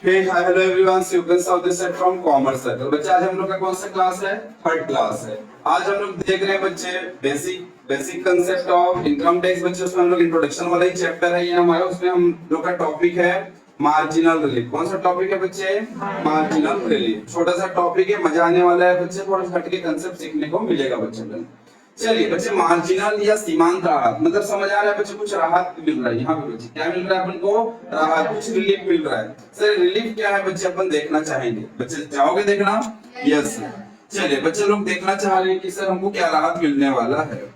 Hey hi hello everyone, Sugan south set from commerce circle. बच्चे आज हम लोग का कौन सा क्लास है? थर्ड क्लास है। आज हम लोग देख रहे हैं बच्चे basic concept of income tax. बच्चे उसमें हम लोग इंट्रोडक्शन वाला ही चैप्टर है ये हमारा। उसमें हम लोग का टॉपिक है मार्जिनल रिलीफ। कौन सा टॉपिक है बच्चे? Marginal relief. छोटा सा टॉपिक है, मजा आने वाला है बच्चे, थोड़ा सा हटके कंसेप्ट सीखने को मिलेगा बच्चे को। चलिए बच्चे, मार्जिनल या सीमांत राहत मतलब समझ आ रहा है बच्चे? कुछ राहत मिल रहा है यहाँ पे बच्चे। क्या मिल रहा है अपन को? राहत, कुछ रिलीफ मिल रहा है। सर रिलीफ क्या है बच्चे? अपन देखना चाहेंगे। बच्चे चाहोगे देखना? यस। चलिए बच्चे लोग देखना चाह रहे हैं कि सर हमको क्या राहत मिलने वाला है।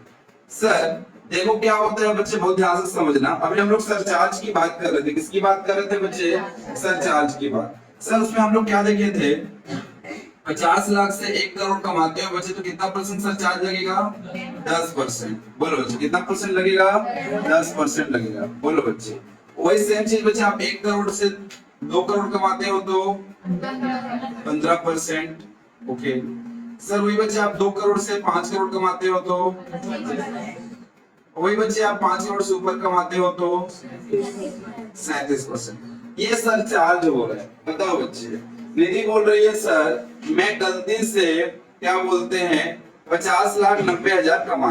सर देखो क्या होता है बच्चे, बहुत ध्यान से समझना। अभी हम लोग सरचार्ज की बात कर रहे थे। किसकी बात कर रहे थे बच्चे? सरचार्ज की बात। सर उसमें हम लोग क्या देखे थे? 50 लाख से 1 करोड़ कमाते हो बच्चे तो कितना परसेंट सरचार्ज लगेगा? 10%। बोलो बच्चे कितना परसेंट लगेगा? 10% लगेगा। बोलो बच्चे। वही सेम चीज बच्चे, आप 1 करोड़ से 2 करोड़ कमाते हो तो 15%। ओके सर, वही बच्चे आप 2 करोड़ से 5 करोड़ कमाते हो तो, वही बच्चे आप 5 करोड़ से ऊपर कमाते हो तो 37%। ये सरचार्ज हो रहा है। बताओ बच्चे। निधि बोल रही है सर मैं गलती से क्या बोलते हैं 50,90,000 कमा।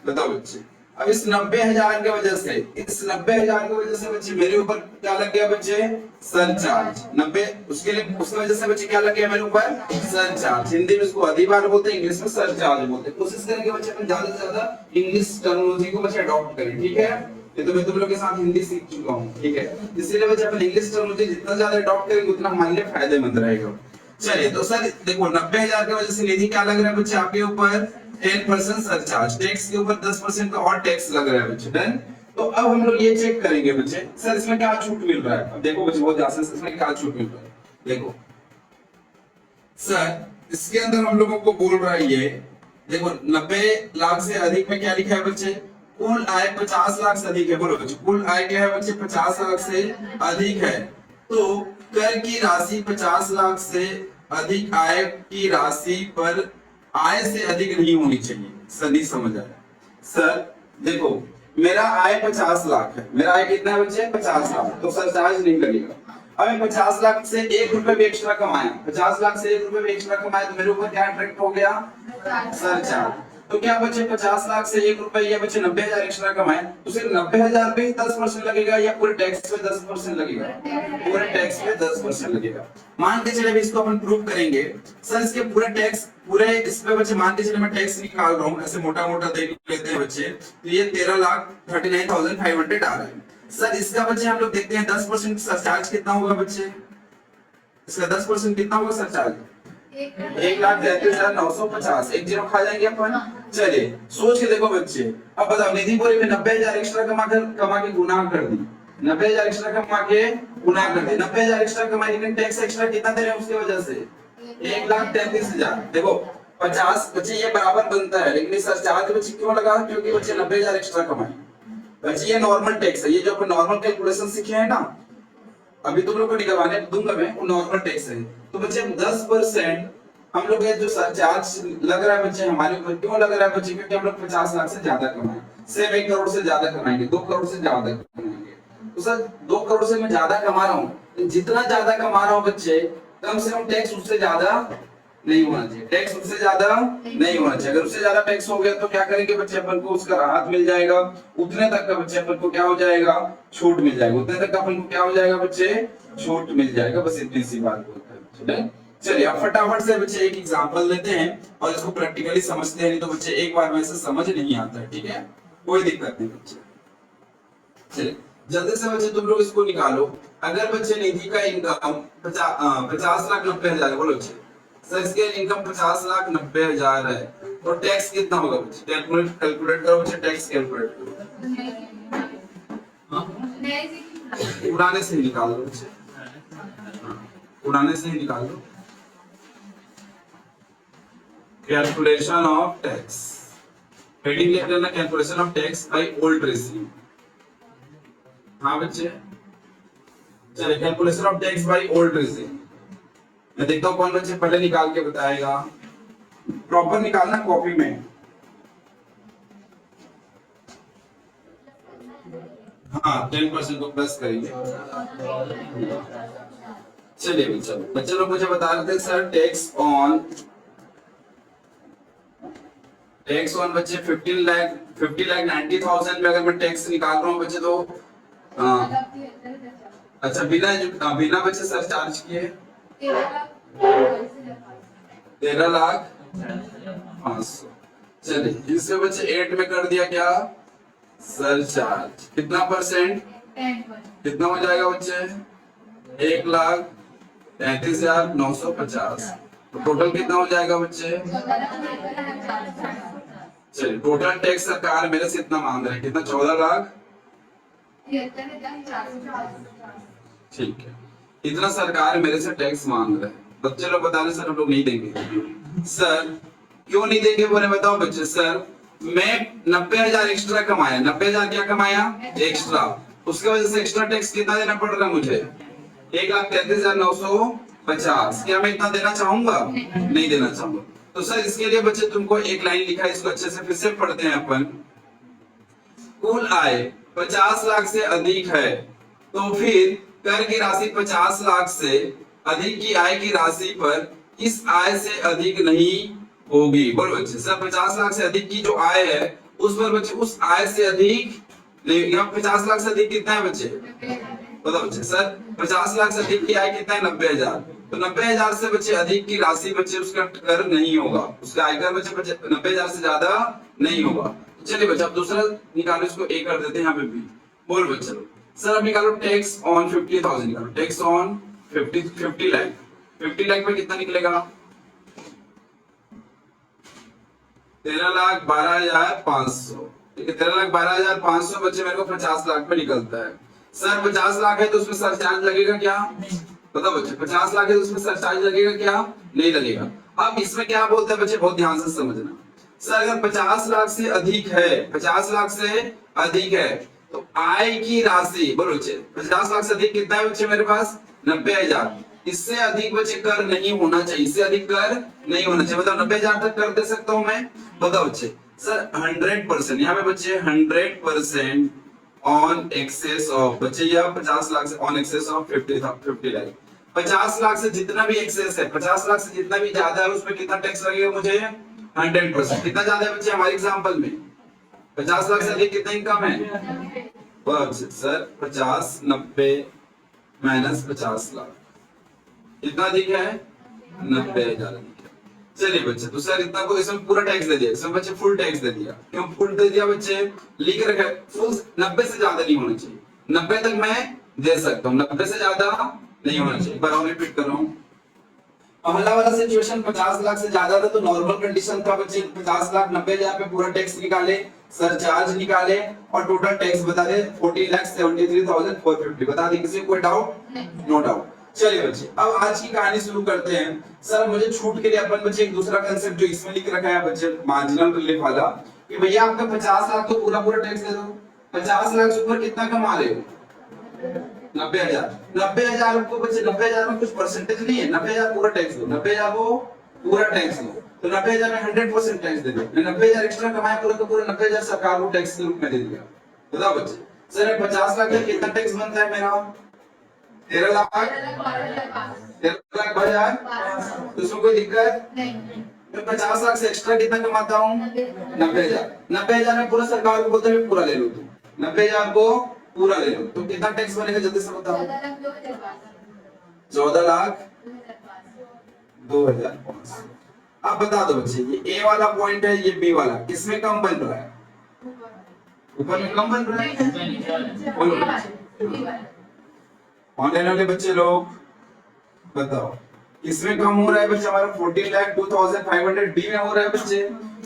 बताओ बच्चे, अब इस 90,000 की वजह से, इस 90,000 की वजह से बच्चे मेरे ऊपर क्या लग गया बच्चे? सरचार्ज। 90 उसके लिए, उसकी वजह से बच्चे क्या लग गया मेरे ऊपर? सरचार्ज। हिंदी में इसको अधिभार बोलते हैं, इंग्लिश में सरचार्ज बोलते हैं। कोशिश करेंगे बच्चे अपन ज्यादा से ज्यादा इंग्लिश टर्मिनोलॉजी को बच्चे अडॉप्ट करें, ठीक है? ये तो मैं तुम लोग के साथ हिंदी सीख चुका हूँ, ठीक है? इसीलिए बच्चे अपन इंग्लिश टर्मिनोलॉजी जितना ज्यादा अडॉप्ट करेंगे उतना हमारे लिए फायदेमंद रहेगा। चलिए तो सर देखो 90,000 की वजह से निधि क्या लग रहा है बच्चे आपके ऊपर? 10% सरचार्ज। टैक्स के ऊपर 10% का और टैक्स लग रहा है बच्चे। डन। तो अब हम लोग ये चेक करेंगे बच्चे, सर इसमें क्या छूट मिल रहा है। अब देखो बच्चे बहुत ध्यान से, इसमें क्या छूट मिल रहा है देखो। सर इसके अंदर हम लोगों को बोल रहा है ये देखो, 90 लाख से अधिक में क्या लिखा है बच्चे? कुल आय 50 लाख से अधिक है। बोलो बच्चे, कुल आय क्या है बच्चे? 50 लाख से अधिक है। तो कर की राशि 50 लाख से अधिक आय की राशि पर आय से अधिक नहीं होनी चाहिए। सर नहीं समझ आया। सर देखो मेरा आय 50 लाख है। मेरा आय कितना है बच्चे? 50 लाख। तो सरचार्ज नहीं लगेगा। अब मैं 50 लाख से 1 रुपए भी एक्स्ट्रा कमाया, 50 लाख से 1 रुपए भी एक्स्ट्रा कमाया तो मेरे ऊपर क्या अट्रैक्ट हो गया? सरचार्ज। तो क्या बच्चे 50 लाख से 1 रुपए या बच्चे 90,000 एक्स्ट्रा कमाए तो सिर्फ 90,000 पे 10% लगेगा या पूरे टैक्स पे 10% लगेगा? पूरे टैक्स पे 10% लगेगा। मान के चले इसको अपन प्रूव करेंगे। सर इसके पूरे टैक्स, पूरे इस पे बच्चे मान के चले मैं टैक्स निकाल रहा हूँ, ऐसे मोटा मोटा देख लेते हैं बच्चे, तो ये 13,39,500 आ रहा है। सर इसका बच्चे हम लोग देखते हैं 10% सरचार्ज कितना होगा बच्चे? इसका 10% कितना होगा सरचार्ज? 1,33,950। एक जीरो खा जाएंगे अपन। चलिए सोच के देखो बच्चे। अब बताओ निधि बोरी में 90,000 एक्स्ट्रा कमा के गुनाह कर दी। 90,000 एक्स्ट्रा कमा के गुनाह कर दी। 90,000 एक्स्ट्रा कमाई, लेकिन टैक्स एक्स्ट्रा कितना दे रहे हैं उसकी वजह से? 1,33,000। देखो 50 बच्चे ये बराबर बनता है, लेकिन सरचार्ज बच्चे क्यों लगा? क्योंकि बच्चे 90,000 एक्स्ट्रा कमाए। बच्चे ये नॉर्मल टैक्स है। ये जो अपन नॉर्मल कैलकुलेशन सीखे हैं ना, अभी तुम लोग को निकलवाने दूंगा मैं, वो नॉर्मल टैक्स है। तो बच्चे 10% हम लोग ये जो सरचार्ज लग रहा है बच्चे हमारे ऊपर, क्यों लग रहा है बच्चे? क्योंकि हम लोग 50 लाख से ज्यादा कमाए, सिर्फ 1 करोड़ से ज्यादा कमाएंगे, 2 करोड़ से ज्यादा कमाएंगे। तो सर 2 करोड़ से मैं ज्यादा कमा रहा हूँ, जितना ज्यादा कमा रहा हूँ बच्चे कम से कम टैक्स उससे ज्यादा नहीं होना चाहिए। टैक्स उससे ज्यादा नहीं होना चाहिए। अगर उससे ज्यादा टैक्स हो गया तो क्या करेंगे बच्चे? अपन को उसका राहत मिल जाएगा। उतने तक का बच्चे अपन को क्या हो जाएगा? छूट मिल जाएगा। उतने तक का अपन को क्या हो जाएगा बच्चे? छूट मिल जाएगा। बस इतनी सी बात बोलते हैं। चलिए अब फटाफट से बच्चे एक एग्जांपल लेते हैं और इसको प्रैक्टिकली समझते हैं। नहीं तो बच्चे एक बार में से समझ नहीं आता है, ठीक है? कोई दिक्कत नहीं बच्चे। चलिए जल्दी से बच्चे तुम लोग इसको निकालो। अगर बच्चे निधि का इनकम 50,90,000, बोलो बच्चे सर इसके इनकम 50,90,000 है तो टैक्स कितना होगा बच्चे? कैलकुलेट करो बच्चे, टैक्स कैलकुलेट करो। उड़ाने से ही निकाल दो बच्चे, उड़ाने से ही निकाल दो। कैलकुलेशन ऑफ टैक्स, हेडिंग लिख लेना calculation of tax by old ratio. हाँ बच्चे चलिए, calculation of tax by old ratio. मैं देखता हूँ कौन बच्चे पहले निकाल के बताएगा। प्रॉपर निकालना कॉपी में। हाँ 10% को प्लस करेंगे। चलिए बच्चे लोग मुझे बता रहे थे सर टैक्स ऑन बच्चे 50 लाख 90,000 में अगर मैं टैक्स निकाल रहा हूँ बच्चे तो अच्छा बिना बच्चे सर चार्ज किए 13,05,000। चलिए इसमें बच्चे 8 में कर दिया क्या सर चार्ज कितना परसेंट कितना हो जाएगा बच्चे 1,33,950। तो टोटल कितना हो जाएगा बच्चे चलिए टोटल टैक्स सरकार मेरे से इतना मांग रहे हैं कितना 14 लाख ठीक है इतना सरकार मेरे से टैक्स मांग रहे हैं। बच्चे लोग बता रहे सर हम लोग नहीं देंगे। सर क्यों नहीं देंगे बोले बताओ बच्चे। सर मैं 90,000 एक्स्ट्रा कमाया 90,000 क्या कमाया एक्स्ट्रा उसके वजह से एक्स्ट्रा टैक्स कितना देना पड़ रहा है मुझे 1,33,950। क्या मैं इतना देना चाहूंगा नहीं देना चाहूंगा। तो सर इसके लिए बच्चे तुमको एक लाइन लिखा है इसको अच्छे से फिर से पढ़ते हैं अपन। कुल आय 50 लाख से अधिक है तो फिर कर की राशि 50 लाख से अधिक की आय की राशि पर इस आय से अधिक नहीं होगी। बोलो बच्चे सर 50 लाख से अधिक की जो आय है उस पर बच्चे उस आय से अधिक नहीं। यहाँ 50 लाख से अधिक कितना है बच्चे बताओ बच्चे। सर 50 लाख से अधिक की आय कितना है 90,000। तो 90,000 से बच्चे अधिक की राशि बच्चे उसका कर नहीं होगा उसका आयकर बच्चे 90,000 से ज्यादा नहीं होगा। चलिए बच्चे अब दूसरा निकालो इसको ए कर देते हैं यहाँ पे भी। बोल बच्चे सर अब निकालो टैक्स ऑन 50,000 निकालो टैक्स ऑन 50 लाख में कितना निकलेगा 13,12,500 ठीक है 13,12,500 बच्चे मेरे को 50 लाख में निकलता है। सर 50 लाख है तो उसमें सरचार्ज लगेगा क्या बताओ बच्चे 50 लाख है तो उसमें सरचार्ज लगेगा क्या नहीं लगेगा। अब इसमें क्या बोलते हैं बच्चे बहुत ध्यान से समझना। सर अगर 50 लाख से अधिक है 50 लाख से अधिक है तो आय की राशि बोलो बच्चे 50 लाख से अधिक कितना है बच्चे मेरे पास 90,000। इससे अधिक बच्चे कर नहीं होना चाहिए इससे अधिक कर नहीं होना चाहिए। बताओ 90,000 तक कर दे सकता हूं मैं बताओ बच्चे। सर 100% यहाँ पे बच्चे 100% ऑन एक्सेस ऑफ बच्चे या 50 लाख से on excess of 50 lakh 50 lakh से जितना भी एक्सेस है 50 लाख से जितना भी ज्यादा है उसमें कितना टैक्स लगेगा मुझे 100%। कितना ज्यादा है बच्चे हमारे एग्जांपल में 50 लाख से अधिक कितना इनकम है सर 50 90 माइनस 50 लाख कितना अधिक है 90,000 अधिक है। चलिए बच्चे तो सर इतना को इसमें पूरा टैक्स दे दिया इसमें बच्चे फुल टैक्स दे दिया क्यों फुल दे दिया बच्चे लिख रखा है फुल 90 से ज्यादा नहीं होना चाहिए 90 तक मैं दे सकता हूँ 90 से ज्यादा नहीं होना चाहिए। पर और रिपीट कर रहा हूँ पहला वाला सिचुएशन 50 लाख से ज्यादा था तो नॉर्मल कंडीशन था बच्चे 50 लाख 90,000 पे पूरा टैक्स निकाले सरचार्ज निकाले और टोटल टैक्स बता दे 40,73,450 बता दे किसी कोई डाउट नो डाउट। चलिए बच्चे अब आज की कहानी शुरू करते हैं। सर मुझे छूट के लिए अपन बच्चे एक दूसरा कांसेप्ट जो इसमें लिख रखा है बच्चे मार्जिनल रिलीफ वाला कि भैया आपका 50 लाख तो पूरा टैक्स दे दो 50 लाख से ऊपर कितना कमा रहे हो 90,000 को बच्चे 90,000 में कुछ परसेंटेज नहीं है 90,000 पूरा टैक्स दो 90,000 को पूरा टैक्स दो तो 90,000 में 100% टैक्स दे दो। 90,000 एक्स्ट्रा कमाया पूरा तो पूरा 90,000 सरकार को टैक्स के रूप में दे दिया। बताओ बच्चे सर 50 लाख का कितना टैक्स बनता है मेरा 13 लाख 13,12,000 तो उसमें कोई दिक्कत नहीं। मैं 50 लाख से एक्स्ट्रा कितना कमाता हूँ 90,000 में पूरा सरकार को बोलते हैं पूरा ले लो तुम 90,000 को पूरा ले लो तो कितना टैक्स बनेगा जल्दी से बताओ 14,02,500। अब बता दो बच्चे ये ए वाला पॉइंट है ये बी वाला किसमें कम बन रहा है ऊपर में कम बन रहा है ऑनलाइन वाले बच्चे लोग बताओ इसमें कम हो रहा है बच्चे हमारा 14,02,500 बी में हो रहा है बच्चे।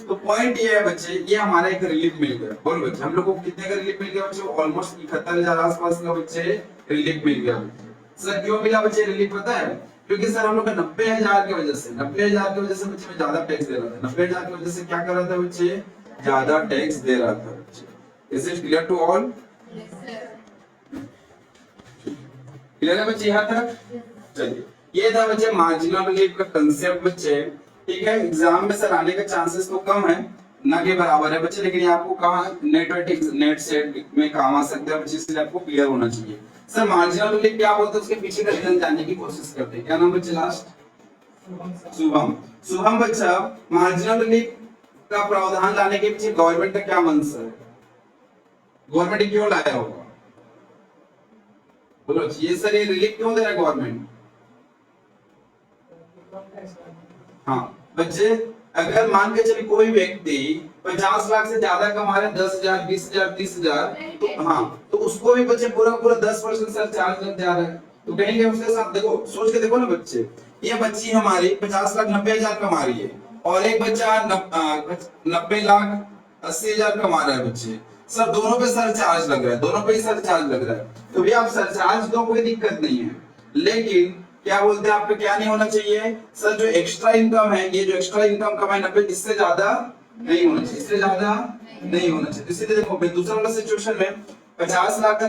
तो पॉइंट ये है बच्चे ये हमारा एक रिलीफ मिल गया बोलो बच्चे हम लोग को कितने का रिलीफ मिल गया बच्चे ऑलमोस्ट 71,000 आसपास का बच्चे रिलीफ मिल गया। सर क्यों मिला बच्चे रिलीफ पता है क्योंकि सर हम लोग का 90,000 की वजह से 90,000 की वजह से बच्चे में ज्यादा टैक्स दे रहा था 90,000 की वजह से क्या कर रहा था बच्चे ज्यादा टैक्स दे रहा था बच्चे। Is it clear to all clear है बच्चे यहाँ तक। चलिए ये था बच्चे मार्जिनल रिलीफ का कंसेप्ट बच्चे ठीक है। एग्जाम में सर आने का चांसेस तो कम है ना के बराबर है बच्चे लेकिन ये आपको कहाँ नेट सेट में काम आ सकता है बच्चे इसलिए आपको क्लियर होना चाहिए। सर मार्जिनल रिलीफ क्या बोलते हैं, उसके पीछे का रीजन जानने की कोशिश करते हैं। क्या नाम बच्चे लास्ट? शुभम। शुभम बच्चा, मार्जिनल रिलीफ का प्रावधान लाने के पीछे गवर्नमेंट का क्या मंशा है? गवर्नमेंट क्यों लाया होगा? बोलो ये सर, ये रिलीफ क्यों दे रहा है गवर्नमेंट? हाँ बच्चे, अगर मान के चलिए कोई व्यक्ति 50 लाख से ज्यादा कमा रहे हैं, 10,000, 20,000, 30,000, तो हाँ, तो उसको भी बच्चे पूरा पूरा 10% सर चार्ज लग जा रहा है। तो कहेंगे उसके साथ, देखो सोच के देखो ना बच्चे, ये बच्ची हमारी 50 लाख 90,000 कमा रही है और एक बच्चा 90 लाख 80,000 कमा रहा है बच्चे, सर दोनों पे सर चार्ज लग रहा है, दोनों पे ही सर चार्ज लग रहा है। तो भैया आप सर चार्ज दो, कोई दिक्कत नहीं है, लेकिन क्या बोलते हैं आपका क्या नहीं होना चाहिए सर, जो एक्स्ट्रा इनकम है, ये जो एक्स्ट्रा इनकम कमाए 90, इससे ज्यादा नहीं होना चाहिए, इससे ज्यादा नहीं होना चाहिए। इसीलिए देखो दूसरा वाला सिचुएशन में 50 लाख का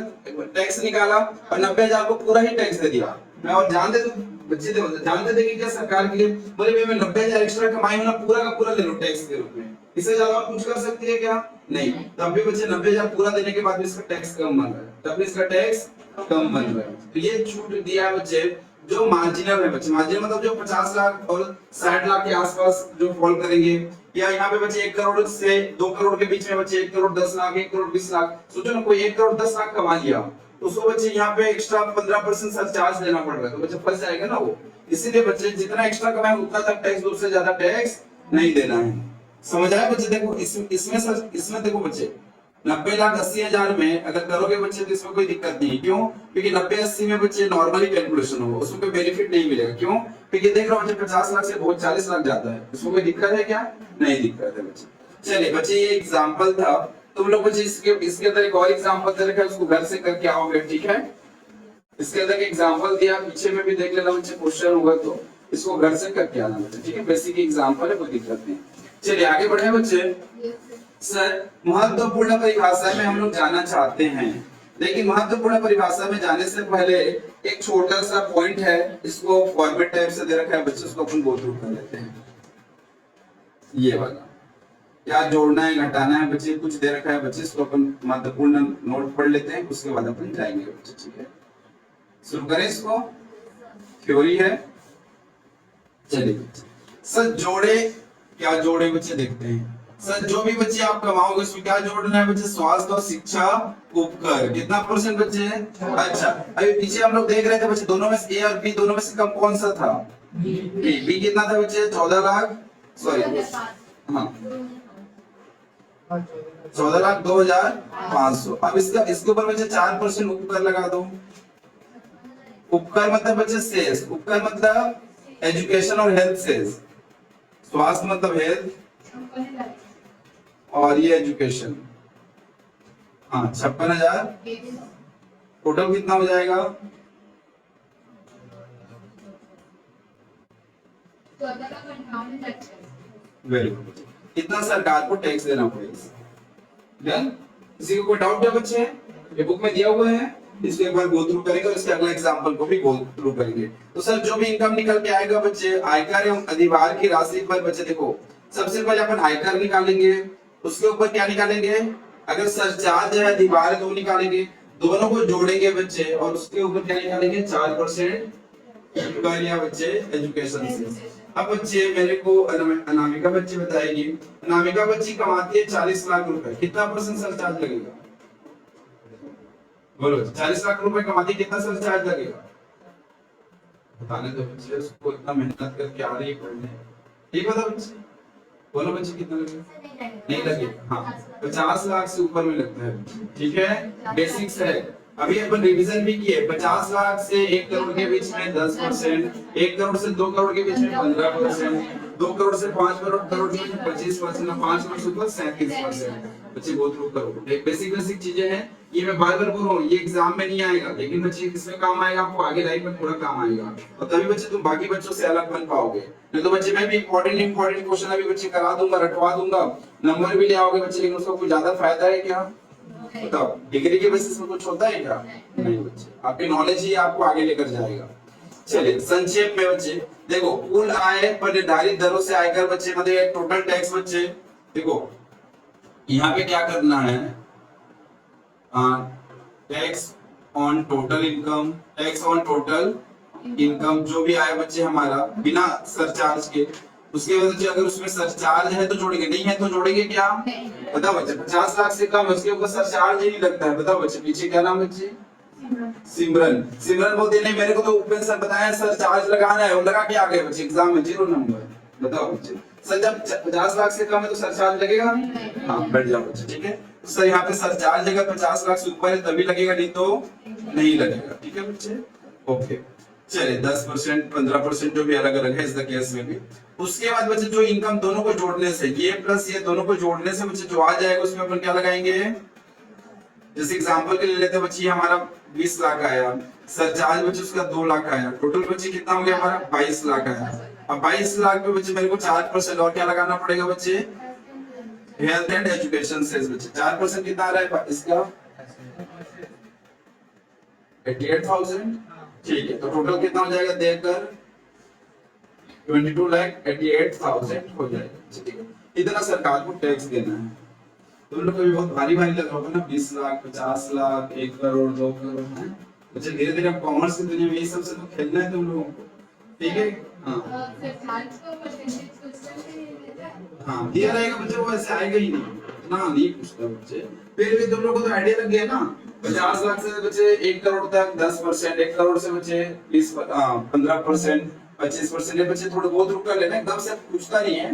टैक्स निकाला और 90,000 को पूरा ही टैक्स दे दिया। मैं और जानते तो बच्चे जानते थे कि क्या सरकार के लिए बोले मैं 90,000 एक्स्ट्रा कमाई हूं ना, पूरा का पूरा ले लो टैक्स के रूप में, इससे ज्यादा और कुछ कर सकती है क्या? नहीं। तब भी बच्चे 90,000 पूरा देने के बाद भी इसका टैक्स कम बन रहा है, तब भी इसका टैक्स कम बन रहा है। तो ये छूट दिया है बच्चे जो मार्जिनल है बच्चे, मार्जिनल मतलब जो 50 लाख और 60 लाख के आसपास जो फॉल करेंगे, या यहाँ पे बच्चे 1 करोड़ से 2 करोड़ के बीच में बच्चे 1 करोड़ 10 लाख 1 करोड़ 20 लाख, सोचो ना कोई 1 करोड़ 10 लाख कमा लिया तो उसको बच्चे यहाँ पे एक्स्ट्रा 15% सर चार्ज देना पड़ रहा है, तो बच्चे फंस जाएगा ना वो। इसीलिए बच्चे जितना एक्स्ट्रा कमाए उतना तक टैक्स, उससे ज्यादा टैक्स नहीं देना है। समझ आया बच्चे? देखो इसमें सर, इसमें देखो बच्चे 90,80,000 में अगर करोगे बच्चे तो इसमें कोई दिक्कत नहीं है। क्यों? क्योंकि 90-80 में बच्चे नॉर्मली कैलकुलेशन होगा, उसमें कोई बेनिफिट नहीं मिलेगा। क्यों? क्योंकि देख रहा हूँ बच्चे 50 लाख से बहुत 40 लाख जाता है, इसमें कोई दिक्कत है क्या? नहीं दिक्कत है बच्चे। चलिए बच्चे, ये एग्जाम्पल था, तुम लोग बच्चे इसके अंदर एक और एग्जाम्पल दे रखा है, उसको घर से करके आओगे, ठीक है? इसके अंदर एग्जाम्पल दिया, पीछे में भी देख लेना बच्चे, क्वेश्चन होगा तो इसको घर से करके आना बच्चे, ठीक है? बेसिक एग्जाम्पल है, कोई दिक्कत नहीं। चलिए आगे बढ़े बच्चे। सर महत्वपूर्ण परिभाषा में हम लोग जाना चाहते हैं, लेकिन महत्वपूर्ण परिभाषा में जाने से पहले एक छोटा सा पॉइंट है, इसको फॉर्मेट टाइप से दे रखा है बच्चे, उसको अपन गो थ्रू कर लेते हैं। ये वाला क्या जोड़ना है घटाना है बच्चे, कुछ दे रखा है बच्चे, इसको अपन महत्वपूर्ण नोट पढ़ लेते हैं, उसके बाद अपन जाएंगे बच्चे, ठीक है? शुरू करें इसको, थ्योरी है। चलिए सर जोड़े, क्या जोड़े बच्चे देखते हैं। सर जो भी बच्चे आप कमाओगे उसमें क्या जोड़ना है बच्चे? स्वास्थ्य और शिक्षा उपकर। कितना परसेंट बच्चे? अच्छा, अभी पीछे हम लोग देख रहे थे बच्चे, दोनों में से ए और बी दोनों में से कम कौन सा था? बी कितना था बच्चे? 14 लाख, सॉरी हाँ 14,02,500। अब इसके ऊपर बच्चे 4% उपकर लगा दो। उपकर मतलब बच्चे सेस, उपकर मतलब एजुकेशन और हेल्थ सेस, स्वास्थ्य मतलब हेल्थ और ये एजुकेशन, हाँ 56,000। टोटल कितना हो जाएगा? Very good. कितना सरकार को टैक्स देना पड़ेगा? किसी को कोई डाउट है बच्चे? ये बुक में दिया हुआ है, इसको एक बार गो थ्रू करेंगे और इसके अगले एग्जांपल को भी गो थ्रू करेंगे। तो सर जो भी इनकम निकल के आएगा बच्चे, आयकर एवं अधिभार की राशि पर बच्चे देखो, सबसे पहले अपन आयकर निकालेंगे, उसके ऊपर क्या निकालेंगे? अगर सरचार्ज है अधिभार है तो निकालेंगे, दोनों को जोड़ेंगे बच्चे और उसके ऊपर क्या निकालेंगे? 4% कर या बच्चे एजुकेशन से। अब बच्चे मेरे को अनामिका बच्ची बताएगी, अनामिका बच्ची कमाती है 40 लाख रुपए, कितना परसेंट सरचार्ज लगेगा? बोलो 40 लाख रुपए कमाती है, कितना सरचार्ज लगेगा? बताने दो बच्चे, उसको इतना मेहनत करके आ रही है पढ़ने, ठीक बता बच्चे, बोलो बच्चे कितना लगेगा? नहीं लगेगा, हाँ 50 लाख से ऊपर में लगता है, ठीक है? बेसिक्स है। अभी अपन रिवीजन भी किए, 50 लाख से 1 करोड़ के बीच में 10%, 1 करोड़ से 2 करोड़ के बीच में 15%, 2 करोड़ से 5 करोड़ के बीच में 25%, 5 करोड़ से ऊपर 37%। बच्चे गो थ्रू करो, बेसिक बेसिक चीजें हैं, ये मैं बार बार बोल रहा हूँ, ये एग्जाम में नहीं आएगा, लेकिन बच्चे किसमें काम आएगा? आपको आगे लाइफ में थोड़ा काम आएगा, और तभी बच्चे तुम बाकी बच्चों से अलग बन पाओगे। नहीं तो बच्चे मैं भी इंपॉर्टेंट क्वेश्चन अभी बच्चे करा दूंगा, रटवा दूंगा, नंबर भी ले आओगे बच्चे, लेकिन उसका कोई ज्यादा फायदा है क्या? बताओ, डिग्री के बेसिस में कुछ होता है क्या? नहीं बच्चे, आपकी नॉलेज ही आपको आगे लेकर जाएगा। चलिए संक्षेप में बच्चे देखो, कुल आय पर निर्धारित दरों से आयकर बच्चे मतलब टोटल टैक्स बच्चे देखो, यहाँ पे क्या करना है? Tax on total income, tax on total income जो भी आया बच्चे हमारा बिना सरचार्ज के, उसके वजह से अगर उसमें सरचार्ज है तो जोड़ेंगे, नहीं है तो जोड़ेंगे क्या? बताओ बच्चे 50 लाख से कम है उसके ऊपर सरचार्ज ही नहीं लगता है। बताओ बच्चे पीछे क्या नाम बच्चे? सिमरन। सिमरन बोलते नहीं मेरे को तो उपेंद्र सर बताया सरचार्ज लगाना है, वो लगा के आ गए बच्चे एग्जाम में 0 नंबर। बताओ बच्चे सर जब 50 लाख से कम है तो सरचार्ज लगेगा? हाँ बैठ जाओ बच्चे, ठीक है। तो सर यहाँ पे सरचार्ज अगर 50 लाख से ऊपर है तभी लगेगा, नहीं तो नहीं लगेगा, ठीक है बच्चे। ओके चलिए 10% 15% जो भी अलग अलग है इस केस में भी। उसके बाद बच्चे जो इनकम दोनों को जोड़ने से, ये प्लस ये दोनों को जोड़ने से बच्चे जो आ जाएगा उसमें अपन क्या लगाएंगे? जैसे एग्जांपल के लिए लेते हैं बच्चे हमारा 20 लाख आया, सरचार्ज बच्चे उसका 2 लाख आया, टोटल बच्चे कितना हो गया हमारा? 22 लाख आया। अब 22 लाख पे बच्चे मेरे को 4% और क्या लगाना पड़ेगा बच्चे? हेल्थ एंड एजुकेशन से बच्चे 4% कितना आ रहा है इसका? 88,000, ठीक है। तो टोटल कितना हो जाएगा देकर? 22,88,000 हो जाएगा, ठीक है। इतना सरकार को टैक्स देना है। तुम लोग को भी बहुत भारी भारी लग रहा होगा ना, 20 लाख 50 लाख 1 करोड़ 2 करोड़ है। अच्छा धीरे धीरे कॉमर्स की दुनिया में ये सब से तो खेलना है तुम लोगों को, ठीक है। हाँ दिया रहेगा बच्चे, वो ऐसे आएगा ही नहीं, इतना नहीं पूछता बच्चे। फिर भी तुम लोग को तो आइडिया लग गया ना, 50 लाख से बच्चे 1 करोड़ तक 10%, 1 करोड़ से बच्चे 15%, 25% बच्चे थोड़ा बहुत रुक कर लेना, एकदम से पूछता नहीं है,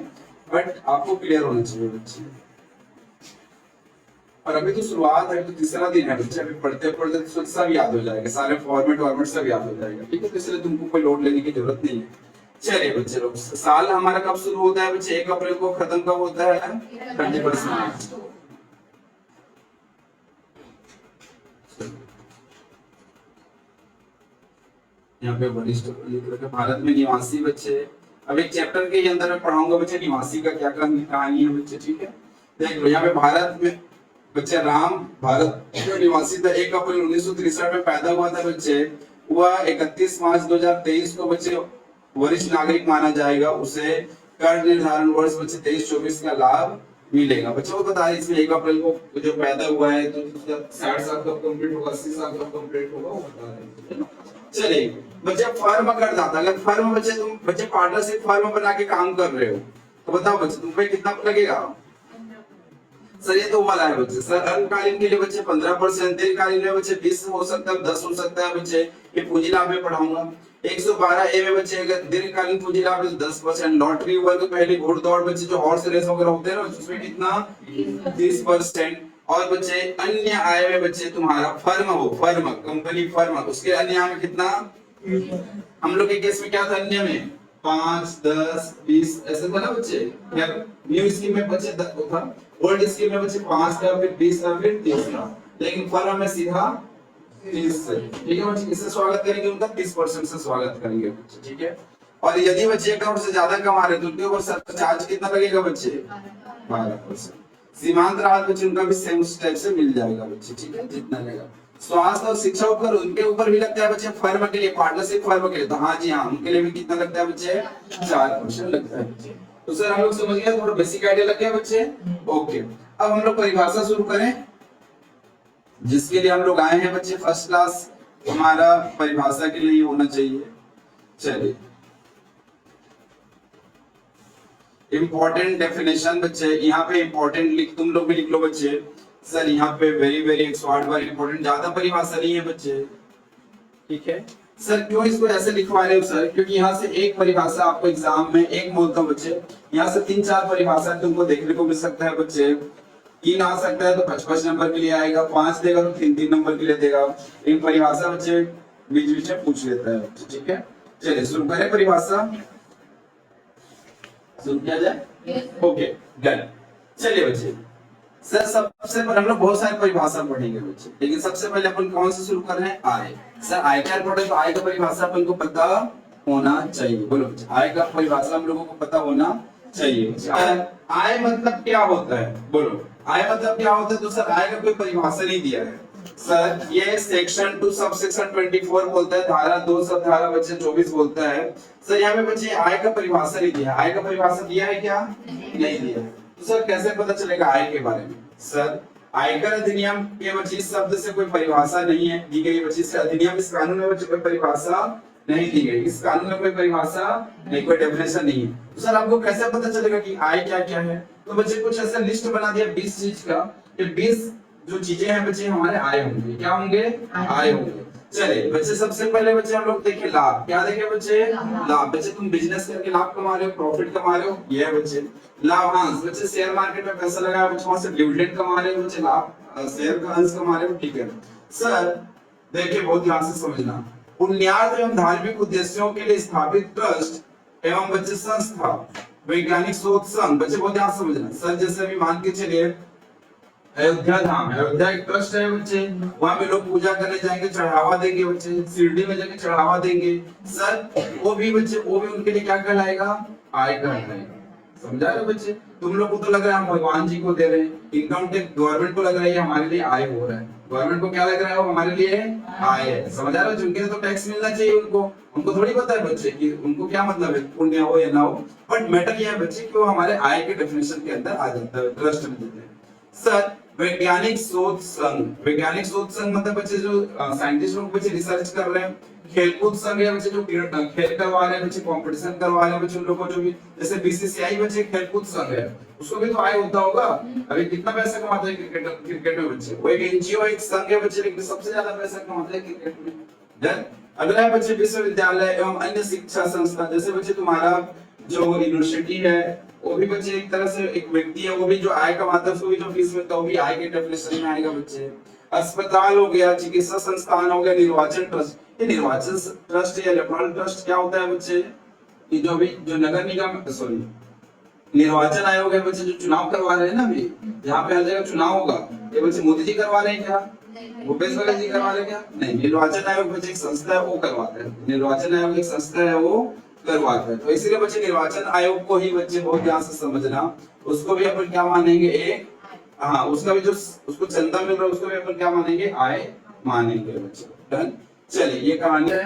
बट आपको क्लियर होना चाहिए बच्चे। और अभी तो शुरुआत है, तो तीसरा दिन है बच्चे, अभी पढ़ते पढ़ते तो सब याद हो जाएगा, सारे फॉर्मेट सब याद हो जाएगा, ठीक है। तो इसलिए तुमको कोई लोड लेने की जरूरत नहीं है। चलिए बच्चे लोग, साल हमारा कब शुरू होता है बच्चे? 1 अप्रैल को, खत्म कब होता है? 31 मार्च। यहाँ पे वरिष्ठ लिख रखा भारत में निवासी बच्चे। अब एक चैप्टर के अंदर मैं पढ़ाऊंगा बच्चे निवासी का क्या कहानी है बच्चे, ठीक है। देख लो यहाँ पे भारत में बच्चे राम भारत जो निवासी था, 1 अप्रैल 1963 में पैदा हुआ था बच्चे, वह 31 मार्च 2023 को बच्चे वरिष्ठ नागरिक माना जाएगा, उसे कर निर्धारण वर्ष बच्चे 23-24 का लाभ मिलेगा। बच्चों को बता इसमें 1 अप्रैल को जो पैदा हुआ है तो 60 साल कब कंप्लीट होगा, 80 साल कब कंप्लीट होगा वो बता रहे हैं। चलिए बच्चे फर्म करदाता, अगर फर्म बच्चे तुम बच्चे पार्टनरशिप फर्म बना के काम कर रहे हो तो बताओ बच्चे तुम पे कितना लगेगा? सर ये तो वाला है बच्चे। सर अल्पकालीन के लिए बच्चे 15%, दीर्घकालीन में बच्चे 20 हो सकता है, 10 हो सकता है बच्चे। ये पूंजी लाभ में पढ़ाऊंगा। 112 ए में बच्चे अगर दीर्घकालीन पूंजी लाभ है तो 10%, लॉटरी वर्ग पहले घोड़दौड़ बच्चे जो हॉर्स रेस वगैरह होते हैं ना उसमें कितना 30%। और बच्चे अन्य आय में बच्चे तुम्हारा फर्म कंपनी फर्म उसके अन्य आय में कितना, हम लोग के केस में क्या था अन्य में 5, 10, 20 ऐसे था ना बच्चे। या न्यू स्कीम में बच्चे 10 था, ओल्ड स्कीम में बच्चे 5 था, फिर 20 था, फिर 30 था, लेकिन फर्म में सीधा 30 से, ठीक है बच्चे। इससे स्वागत करेंगे उनका 30% से स्वागत करेंगे बच्चे, ठीक है। और यदि बच्चे 1 करोड़ से ज्यादा कमा रहे तो उनके ऊपर सरचार्ज कितना लगेगा बच्चे? 12%। सीमांत राहत बच्चे उनका भी सेम टाइप से मिल जाएगा बच्चे, ठीक है, जितना लगेगा। स्वास्थ्य और शिक्षा ऊपर उनके ऊपर भी लगता है बच्चे फर्म के लिए, पार्टनरशिप फर्म के लिए, तो हाँ जी हाँ उनके लिए भी कितना लगता है बच्चे? 4% लगता है बच्चे। तो सर हम लोग समझ गए, थोड़ा बेसिक आइडिया लग गया बच्चे। ओके अब हम लोग परिभाषा शुरू करें, जिसके लिए हम लोग आए हैं बच्चे फर्स्ट क्लास, हमारा परिभाषा के लिए होना चाहिए। चलिए इंपॉर्टेंट डेफिनेशन बच्चे, यहाँ पे इंपॉर्टेंट तुम लोग भी लिख लो बच्चे। सर यहाँ पे वेरी 108 बार इंपॉर्टेंट, ज्यादा परिभाषा नहीं है बच्चे, ठीक है। सर क्यों इसको ऐसे लिखवा रहे हो सर? क्योंकि यहाँ से एक परिभाषा आपको एग्जाम में एक बोलता हूँ बच्चे, यहाँ से 3-4 परिभाषा तुमको देखने को मिल सकता है बच्चे। 3 आ सकता है तो 55 नंबर के लिए आएगा, 5 देगा तो 3-3 नंबर के लिए देगा। एक परिभाषा बच्चे बीच में पूछ लेता है बच्चे, ठीक है। चलिए शुरू करें परिभाषा, शुरू किया जाए। Okay done. चलिए बच्चे सर सबसे पहले हम लोग बहुत सारी परिभाषा पढ़ेंगे बच्चे, लेकिन सबसे पहले अपन कौन से शुरू कर रहे हैं? आय। सर आय क्या पढ़े तो आय का परिभाषा अपन को पता होना चाहिए। बोलो बच्चे आय का परिभाषा हम लोगों को पता होना चाहिए। आय मतलब क्या होता है? बोलो आय मतलब क्या होता है? तो सर आय का कोई परिभाषा नहीं दिया है सर, ये सेक्शन 2 सब सेक्शन 24 बोलता है, धारा 2 सब धारा बच्चे 24 बोलता है। सर यहाँ पे बच्चे आय का परिभाषा नहीं दिया। आय का परिभाषा दिया है क्या? नहीं दिया। तो सर कैसे पता चलेगा आय के बारे में? सर आयकर अधिनियम के बच्चे इस शब्द से कोई परिभाषा नहीं है दी गई बच्चे, इस अधिनियम इस कानून में बच्चे कोई परिभाषा नहीं दी गई, इस कानून में कोई परिभाषा नहीं, कोई डेफिनेशन नहीं है। तो सर आपको कैसे पता चलेगा कि आय क्या क्या है? तो बच्चे कुछ ऐसा लिस्ट बना दिया 20 चीज का, ये 20 जो चीजें हैं बच्चे हमारे आय होंगे, क्या होंगे? आय होंगे। चलिए बच्चे सबसे पहले बच्चे हम लोग देखें लाभ, क्या देखें बच्चे? लाभ। बच्चे तुम बिजनेस करके लाभ कमा रहे हो, प्रॉफिट कमा रहे हो, ये है बच्चे लाभांश। बच्चे शेयर मार्केट में पैसा लगाया बच्चे वहां से डिविडेंड कमा रहे हो, बच्चे लाभ शेयर का अंश कमा रहे हो, ठीक है। सर देखिए बहुत ध्यान से समझना, पुण्यार्थ एवं धार्मिक उद्देश्यों के लिए स्थापित ट्रस्ट एवं बच्चे संस्था, वैज्ञानिक शोध संघ, बच्चे बहुत ध्यान से समझना। सर जैसे अभी मान के चलिए अयोध्या धाम है, अयोध्या एक ट्रस्ट है बच्चे, वहां पे लोग पूजा करने जाएंगे, चढ़ावा देंगे बच्चे, शिरडी में जाके चढ़ावा देंगे। सर वो भी बच्चे, वो भी उनके लिए क्या कहलाएगा? आय कहलाएगा। समझा रहे बच्चे? तुम लोग को तो लग रहा है हम भगवान जी को दे रहे हैं, इनकम टैक्स गवर्नमेंट को लग रहा है हमारे लिए आय हो रहा है, गवर्नमेंट को क्या लग रहा है वो हमारे लिए आय है। समझ रहे हो? जिनके तो टैक्स मिलना चाहिए उनको थोड़ी पता है बच्चे कि उनको क्या मतलब है, पुण्य हो या ना हो, बट मैटर ये है बच्चे कि वो हमारे आय के डेफिनेशन के अंदर आ जाता है, ट्रस्ट में देते हैं। सर वैज्ञानिक शोध संघ, वैज्ञानिक शोध संघ मतलब बच्चे जो साइंटिस्ट लोग बच्चे रिसर्च कर रहे हैं। खेलकूद संघ है बच्चे जो खेल करवा रहे हैं बच्चे, कंपटीशन करवा रहे हैं बच्चे, उन लोगों को जो भी जैसे बीसीसीआई बच्चे खेलकूद संघ है, उसको भी तो आय होता होगा। अभी कितना पैसा कमाते हैं क्रिकेट में बच्चे? वो एक एनजीओ एक संघ है बच्चे, लेकिन सबसे ज्यादा पैसा कमाते हैं क्रिकेट में। देन अगला है बच्चे विश्वविद्यालय एवं अन्य शिक्षा संस्थान, जैसे बच्चे तुम्हारा जो यूनिवर्सिटी है वो भी बच्चे एक तरह से एक व्यक्ति है, वो भी जो आय कमाता है उसको भी जो फीस मिलता है वो भी आय के डेफिनेशन में आएगा बच्चे। अस्पताल हो गया, चिकित्सा संस्थान हो गया, निर्वाचन ट्रस्ट। ये निर्वाचन ट्रस्ट या रेफरल ट्रस्ट क्या होता है बच्चे? ये जो भी जो नगर निगम सॉरी निर्वाचन आयोग है बच्चे, जो चुनाव करवा रहे हैं ना, अभी जहाँ पे हर जगह चुनाव होगा, ये बच्चे मोदी जी करवा रहे हैं क्या? भूपेश बघेल जी करवा रहे हैं क्या? नहीं, निर्वाचन आयोग बच्चे एक संस्था है वो करवाता है, निर्वाचन आयोग एक संस्था है वो करवाता है। तो इसीलिए बच्चे निर्वाचन आयोग को ही बच्चे बहुत ध्यान से समझना, उसको भी अपन क्या मानेंगे? एक हाँ, उसका भी जो उसको चंदा मिल रहा है उसको भी अपन क्या मानेंगे? आय मानेंगे बच्चे। डन। चलिए ये कहानी है।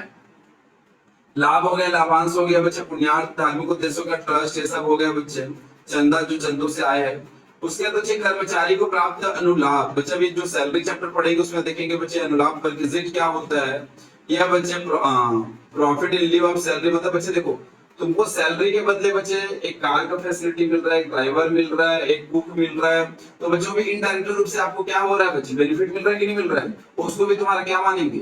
लाभ हो गया, लाभांश हो गया बच्चे, पुण्यार्थ धार्मिक उद्देश्यों का ट्रस्ट, ये सब हो गया बच्चे, चंदा जो चंदों से आय है। उसके बाद बच्चे कर्मचारी को प्राप्त अनुलाभ, बच्चे अभी जो सैलरी चैप्टर पढ़ेंगे उसमें देखेंगे बच्चे अनुलाभ परक्विजिट क्या होता है। यह बच्चे प्रॉफिट इन लिeu ऑफ सैलरी, मतलब बच्चे देखो तुमको सैलरी के बदले बच्चे एक कार का फैसिलिटी मिल रहा है, एक ड्राइवर मिल रहा है, एक कुक मिल रहा है, तो बच्चों भी इनडायरेक्ट रूप से आपको क्या हो रहा है बच्चे? बेनिफिट मिल रहा है कि नहीं मिल रहा है? उसको भी तुम्हारा क्या मानेंगे?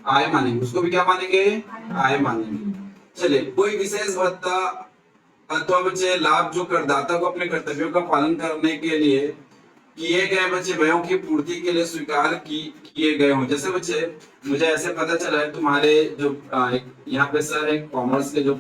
आय मानेंगे। उसको भी क्या मानेंगे? आय मानेंगे। चलिए कोई विशेष भत्ता अथवा बच्चे लाभ जो करदाता को अपने कर्तव्यों का पालन करने के लिए किए गए बच्चे व्ययों की पूर्ति के लिए स्वीकार किए गए हों। जैसे बच्चे मुझे ऐसे पता चला है तुम्हारे जो यहाँ पे सर है कॉमर्स के जो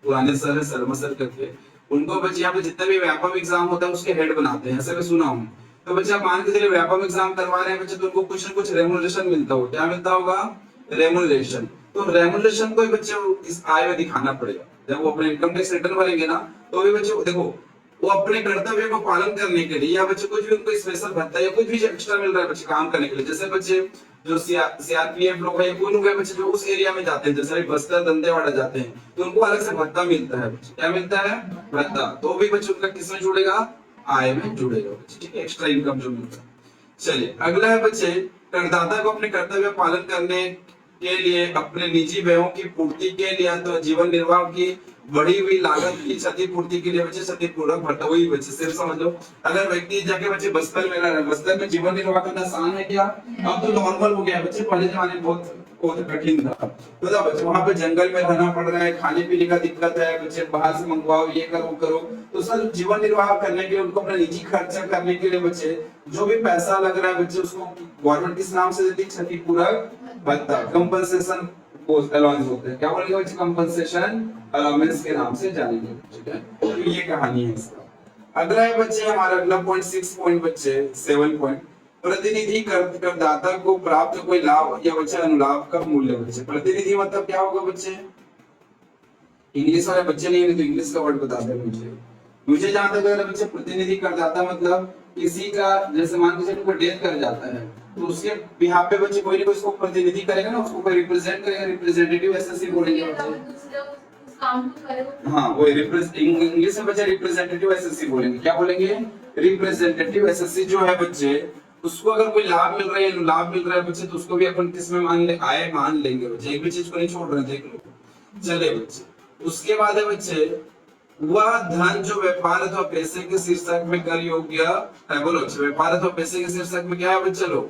पुराने सर है शर्मा सर करके, उनको बच्चे यहाँ पे जितना भी व्यापम एग्जाम होता है उसके हेड बनाते हैं, ऐसे मैं सुना हूँ। तो बच्चे आप मान के चलिए व्यापम एग्जाम करवा रहे हैं बच्चे, तो उनको कुछ न कुछ रेमुनरेशन मिलता होगा। क्या मिलता होगा? रेमुनरेशन। तो रेमुनरेशन को बच्चे इस आय में दिखाना पड़ेगा। जब वो अपने इनकम टैक्स रिटर्न भरेंगे ना, तो भी बच्चे देखो वो अपने कर्तव्य को पालन करने के लिए या बच्चे कुछ भी उनको स्पेशल भत्ता या कुछ भी एक्स्ट्रा मिल रहा है बच्चे काम करने के लिए। जैसे बच्चे जो सीआरपीएफ लोग हैं, उन लोग बच्चे जो उस एरिया में जाते हैं, जैसे बस्तर दंतेवाड़ा जाते हैं, तो उनको अलग से भत्ता मिलता है। क्या मिलता है? भत्ता। तो भी बच्चे उनका किसमें जुड़ेगा? आय में जुड़ेगा बच्चे, ठीक है, एक्स्ट्रा इनकम जो मिलता है। चलिए अगला है बच्चे करदाता को अपने कर्तव्य पालन करने के लिए अपने निजी व्ययों की पूर्ति के लिए तो जीवन निर्वाह की बढ़ी हुई लागत की क्षतिपूर्ति के लिए बच्चे क्षतिपूर्वक भत्ता। वही बच्चे सिर्फ समझ लो, अगर व्यक्ति जाके बच्चे बस्तर में रह रहा है, बस्तर में जीवन निर्वाह करना आसान है क्या? अब तो नॉर्मल हो गया है बच्चे, पहले जमाने में बहुत कठिन था। तो बच्चे वहां पे जंगल में रहना पड़ रहा है, खाने पीने का दिक्कत है, बच्चे बाहर से मंगवाओ, ये करो करो। तो सर जीवन निर्वाह करने के लिए उनको अपना निजी खर्चा करने के लिए बच्चे जो भी पैसा लग रहा है बच्चे उसको गवर्नमेंट किस नाम से देती है? क्षतिपूरक भत्ता, कंपनसेशन अलाउंस होते हैं। क्या बोलेंगे बच्चे? कंपनसेशन अलाउंस के नाम से जानेंगे, ठीक है। तो ये कहानी है इसका। अगला है बच्चे हमारा अगला पॉइंट 6 पॉइंट बच्चे 7 पॉइंट प्रतिनिधि करदाता को प्राप्त कोई लाभ या बच्चे अनुलाभ का मूल्य। बच्चे प्रतिनिधि मतलब क्या होगा बच्चे? इंग्लिश वाले बच्चे नहीं तो इंग्लिश का वर्ड बता दें मुझे जहां तक अगर बच्चे प्रतिनिधि करदाता मतलब किसी का जैसे मान के चलिए कोई डेथ कर जाता है तो उसके बिहाफ पे बच्चे कोई ना कोई उसको प्रतिनिधि करेगा ना, उसको कोई रिप्रेजेंट करेगा, रिप्रेजेंटेटिव ऐसे बोलेंगे बच्चे। हाँ वो इंग्लिश में बच्चे रिप्रेजेंटेटिव एसएससी बोलेंगे। क्या बोलेंगे? रिप्रेजेंटेटिव एसएससी जो है बच्चे उसको अगर कोई लाभ मिल रहा है बच्चे, तो उसको भी अपन किस में मान ले, आय मान लेंगे बच्चे। एक भी चीज को नहीं छोड़ रहे, देख लो। चले बच्चे, उसके बाद है बच्चे, वह धन जो व्यापार अथवा पैसे के शीर्षक में कर योग्य है। बोलो, व्यापार अथवा पैसे के शीर्षक में क्या है बच्चे लोग,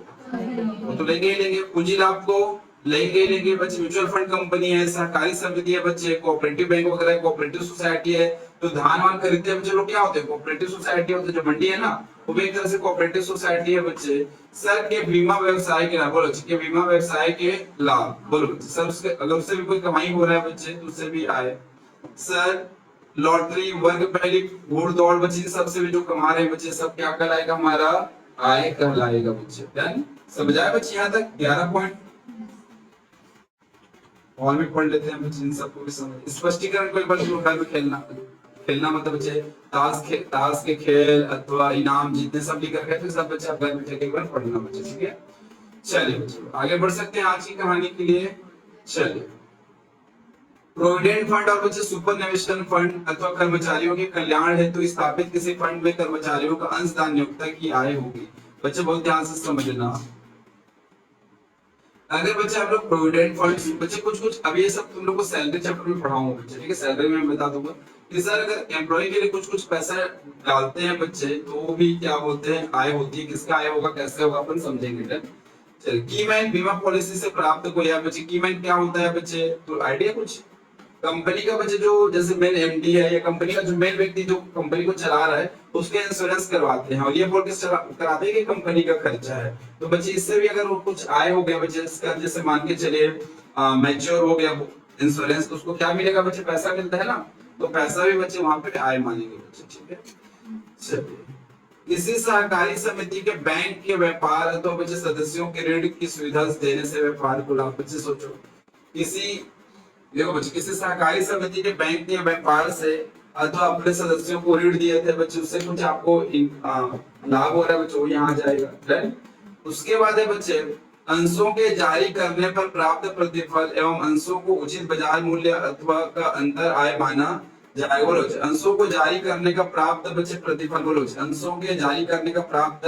वो तो लेंगे ही लेंगे। पूंजी लाभ को लेंगे ही लेंगे बच्चे। म्यूचुअल फंड कंपनी है, सहकारी समिति है बच्चे, कोऑपरेटिव बैंक वगैरह है, कोऑपरेटिव सोसाइटी है। तो धान वान खरीदते हैं बच्चे लोग, क्या होते हैं, कोऑपरेटिव सोसाइटी होते हैं। जो मंडी है ना, वो भी एक तरह से कोऑपरेटिव सोसाइटी है बच्चे। सर के बीमा व्यवसाय के लाभ, बोलो के बीमा व्यवसाय के लाभ, बोलो बच्चे। सर उसके अगर उससे भी कोई कमाई हो रहा है बच्चे, तो उससे भी आए। सर लॉटरी, वर्ग पहली, घोड़ दौड़ बच्चे, सबसे भी जो कमा रहे हैं बच्चे, सब क्या कहलाएगा, हमारा आय कहलाएगा बच्चे। डन, समझ आए बच्चे यहाँ तक? 11 पॉइंट और भी पढ़ लेते हैं बच्चे, इन सबको भी समझ। स्पष्टीकरण कोई बार घर में खेलना मतलब बच्चे ताश के खेल अथवा इनाम जितने सब लिख रखे थे, सब बच्चे आप घर में एक बार पढ़ना बच्चे, ठीक है। चलिए बच्चे आगे बढ़ सकते हैं आज की कहानी के लिए। चलिए, प्रोविडेंट फंड और बच्चे सुपर निवेशन फंड अथवा कर्मचारियों के कल्याण हेतु स्थापित किसी फंड में कर्मचारियों का अंशदान नियोक्ता की आय होगी। बच्चे बहुत ध्यान से समझना। अगर बच्चे आप लोग प्रोविडेंट फंड, बच्चे कुछ अभी ये सब तुम लोग को सैलरी चैप्टर में पढ़ाऊंगा बच्चे, ठीक है। सैलरी में बता दूंगा कि सर अगर एम्प्लॉय के लिए कुछ पैसा डालते हैं बच्चे, तो वो भी क्या बोलते हैं, आय होती है। किसका आय होगा, कैसे होगा, अपन समझेंगे। चलिए, कीमैन बीमा पॉलिसी से प्राप्त कोई है बच्चे। कीमैन क्या होता है बच्चे, तो आइडिया कुछ, कंपनी का बच्चे जो जैसे मेन एमडी है, या कंपनी का जो मेन व्यक्ति जो कंपनी को चला रहा है, उसके इंश्योरेंस करवाते हैं, और ये बोल के कराते हैं कि कंपनी का खर्चा है। तो बच्चे इससे भी अगर वो कुछ आय हो गया बच्चे, इसका जैसे मान के चलिए मैच्योर हो गया इंश्योरेंस, तो उसको क्या मिलेगा बच्चे, पैसा मिलता है ना। तो पैसा भी बच्चे वहां पे आय मानेंगे बच्चे, ठीक है। चलिए, किसी सहकारी समिति के बैंक के व्यापार तो बच्चे सदस्यों के ऋण की सुविधा देने से व्यापार को लाभ। बच्चे सोचो, देखो बच्चे, किसी सहकारी समिति के बैंक के व्यापार से अथवा अपने सदस्यों को ऋण दिए थे बच्चे, उससे कुछ आपको लाभ हो रहा है बच्चे, वो यहाँ जाएगा। उसके बाद है बच्चे, अंशों के जारी करने पर प्राप्त प्रतिफल एवं अंशों को उचित बाजार मूल्य अथवा का अंतर आय माना जाएगा। बोलो, अंशों को जारी करने का प्राप्त बच्चे प्रतिफल, बोलो अंशों के जारी करने का प्राप्त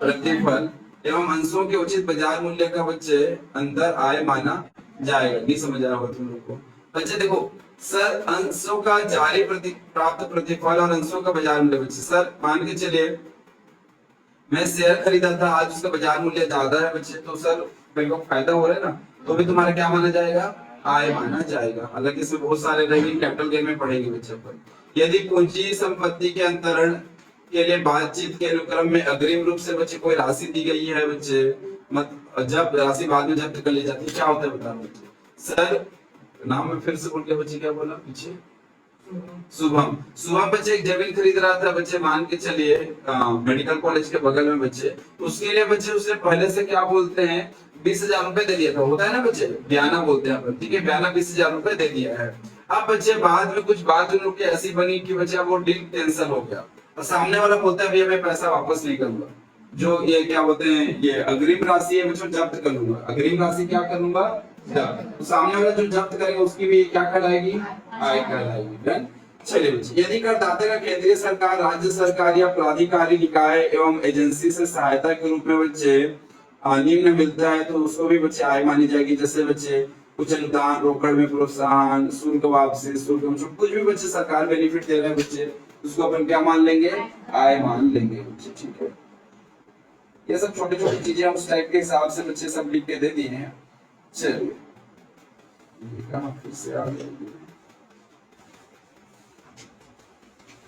प्रतिफल एवं अंशों के उचित बाजार मूल्य का बच्चे अंतर आय माना जाएगा। नहीं समझ आया होगा तुम लोग को बच्चे। देखो सर, अंशों का जारी प्राप्त प्रतिफल और अंशों का बाजार मूल्य बच्चे, सर मान के चलिए मैं शेयर खरीदा था, आज उसका बाजार मूल्य ज्यादा है बच्चे, तो सर मेरे को फायदा हो रहा है ना, तो भी तुम्हारा क्या माना जाएगा, आय माना जाएगा। हालांकि इसमें बहुत सारे रहेंगे, कैपिटल गेन में पढ़ेंगे बच्चे पर। यदि पूंजी संपत्ति के अंतरण के लिए बातचीत के अनुक्रम में अग्रिम रूप से बच्चे कोई राशि दी गई है बच्चे, जब राशि बाद में जब्त कर ली जाती है, क्या होता है बताओ बच्चे। सर नाम में फिर से बोल के बच्चे क्या बोला पीछे, शुभम बच्चे एक जमीन खरीद रहा था बच्चे, मान के चलिए मेडिकल कॉलेज के बगल में बच्चे। उसके लिए बच्चे उसने पहले से क्या बोलते हैं, 20,000 रुपए दे दिया था, होता है ना बच्चे, बयाना बोलते हैं, ठीक है, बयाना 20,000 रुपए दे दिया है। अब बच्चे बाद में कुछ बात उन लोग की ऐसी बनी कि बच्चे वो डील कैंसिल हो गया, और सामने वाला बोलता है भैया मैं पैसा वापस नहीं करूंगा, जो ये क्या बोलते हैं, ये अग्रिम राशि है बच्चों, जब्त कर लूंगा, अग्रिम राशि क्या कर लूंगा, तो सामने वाला जो जब्त करेगा उसकी भी क्या कहलाएगी, आय कहलाएगी। चलिए बच्चे, यदि करदाता का केंद्रीय सरकार, राज्य सरकार या प्राधिकारी निकाय एवं एजेंसी से सहायता के रूप में बच्चे निम्न मिलता है, तो उसको भी बच्चे आय मानी जाएगी। जैसे बच्चे कुछ अनुदान, रोकड़ में प्रोत्साहन, शुल्क वापसी, शुल्क कुछ भी बच्चे सरकार बेनिफिट दे रहे हैं बच्चे, उसको अपन क्या मान लेंगे, आय मान लेंगे बच्चे, ठीक है। ये सब छोटी छोटी चीजें हम उस टाइप के हिसाब से बच्चे सब लिख के दे दिए हैं। चलिए, कहां फिर से आ गए,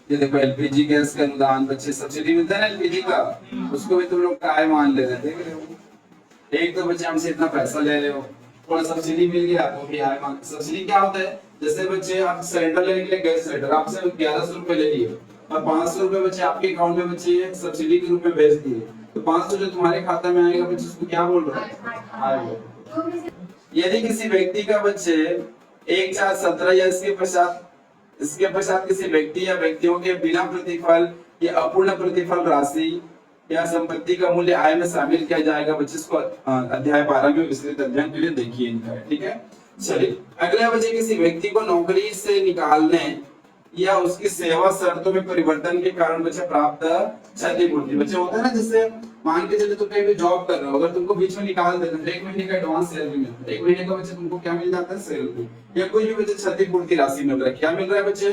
ये देखो एलपीजी गैस का अनुदान बच्चे, सब्सिडी मिलता है ना एलपीजी का, उसको भी तुम लोग आय मान ले रहे थे, देख रहे हो। एक तो बच्चे हमसे इतना पैसा ले रहे हो, थोड़ा सब्सिडी मिल गया तो भी आय मान। सब्सिडी क्या होता है, जैसे बच्चे आप सिलेंडर लेने के लिए, गैस सिलेंडर आपसे 1100 रुपए ले लिए और 500 रुपए बच्चे आपके अकाउंट में बच्चे सब्सिडी के रूप में भेज दिए, तो 500 जो तुम्हारे खाते में आएगा बच्चे, उसको क्या बोल रहा है, आय बोल। यदि किसी व्यक्ति का बच्चे 1,4,17 या इसके पश्चात किसी व्यक्ति या व्यक्तियों के बिना प्रतिफल या अपूर्ण प्रतिफल राशि या संपत्ति का मूल्य आय में शामिल किया जाएगा बच्चे, इसको अध्याय 12 में विस्तृत अध्ययन के लिए देखिए इनका, ठीक है। चलिए, अगला बच्चे, किसी व्यक्ति को नौकरी से निकालने या उसकी सेवा शर्तों में परिवर्तन के कारण बच्चे प्राप्त क्षतिपूर्ति। बच्चे होता है ना, जैसे मान के चले तुम कहीं भी जॉब कर रहे हो, अगर तुमको बीच में निकाल देते हैं 1 महीने का एडवांस सैलरी मिलता है, 1 महीने का बच्चे तुमको क्या मिल जाता है, सैलरी, या कोई भी बच्चे क्षतिपूर्ति राशि मिल रहा है, क्या मिल रहा है बच्चे,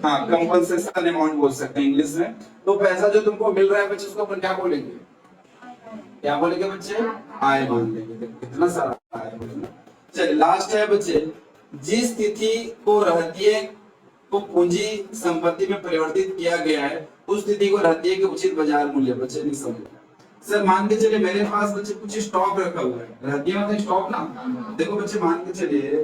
हाँ कंपनसेशन अमाउंट बोल सकते हैं इंग्लिश में। तो पैसा जो तुमको मिल रहा है बच्चे उसको अपन क्या बोलेंगे, क्या बोलेंगे बच्चे, आय बोल देंगे। कितना सारा आय बोलेंगे। चलिए लास्ट है बच्चे, जिस तिथि को रहतिये को पूंजी संपत्ति में परिवर्तित किया गया है उस तिथि को रहतिये के उचित बाजार मूल्य। बच्चे नहीं समझे सर, मान के चलिए मेरे पास बच्चे कुछ स्टॉक रखा हुआ है, रहतिया मतलब स्टॉक ना। देखो बच्चे मान के चलिए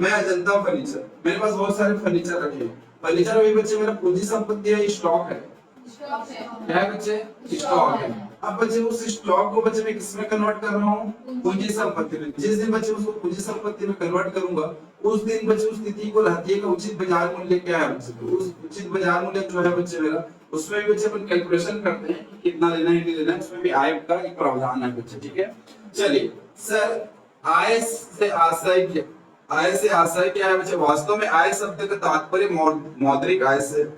मैं अजंता फर्नीचर, मेरे पास बहुत सारे फर्नीचर रखे हैं, फर्नीचर में बच्चे मेरा पूंजी संपत्ति है, स्टॉक है, क्या है बच्चे, स्टॉक है। अब बच्चे उस स्टॉक को बच्चे मैं किसमें कन्वर्ट कर रहा हूँ, पूंजी संपत्ति में। जिस दिन बच्चे उसको पूंजी संपत्ति में कन्वर्ट करूंगा उस दिन बच्चे उस तिथि को रहतिये का उचित बाजार मूल्य क्या है बच्चे, तो उस उचित बाजार मूल्य जो है बच्चे मेरा, उसमें भी बच्चे अपन कैलकुलेशन करते हैं कि कितना लेना है नहीं लेना है, उसमें भी आय का एक प्रावधान है बच्चे, ठीक है। चलिए सर, आय से आशय क्या है बच्चे, वास्तव में आय शब्द का तात्पर्य मौद्रिक आय से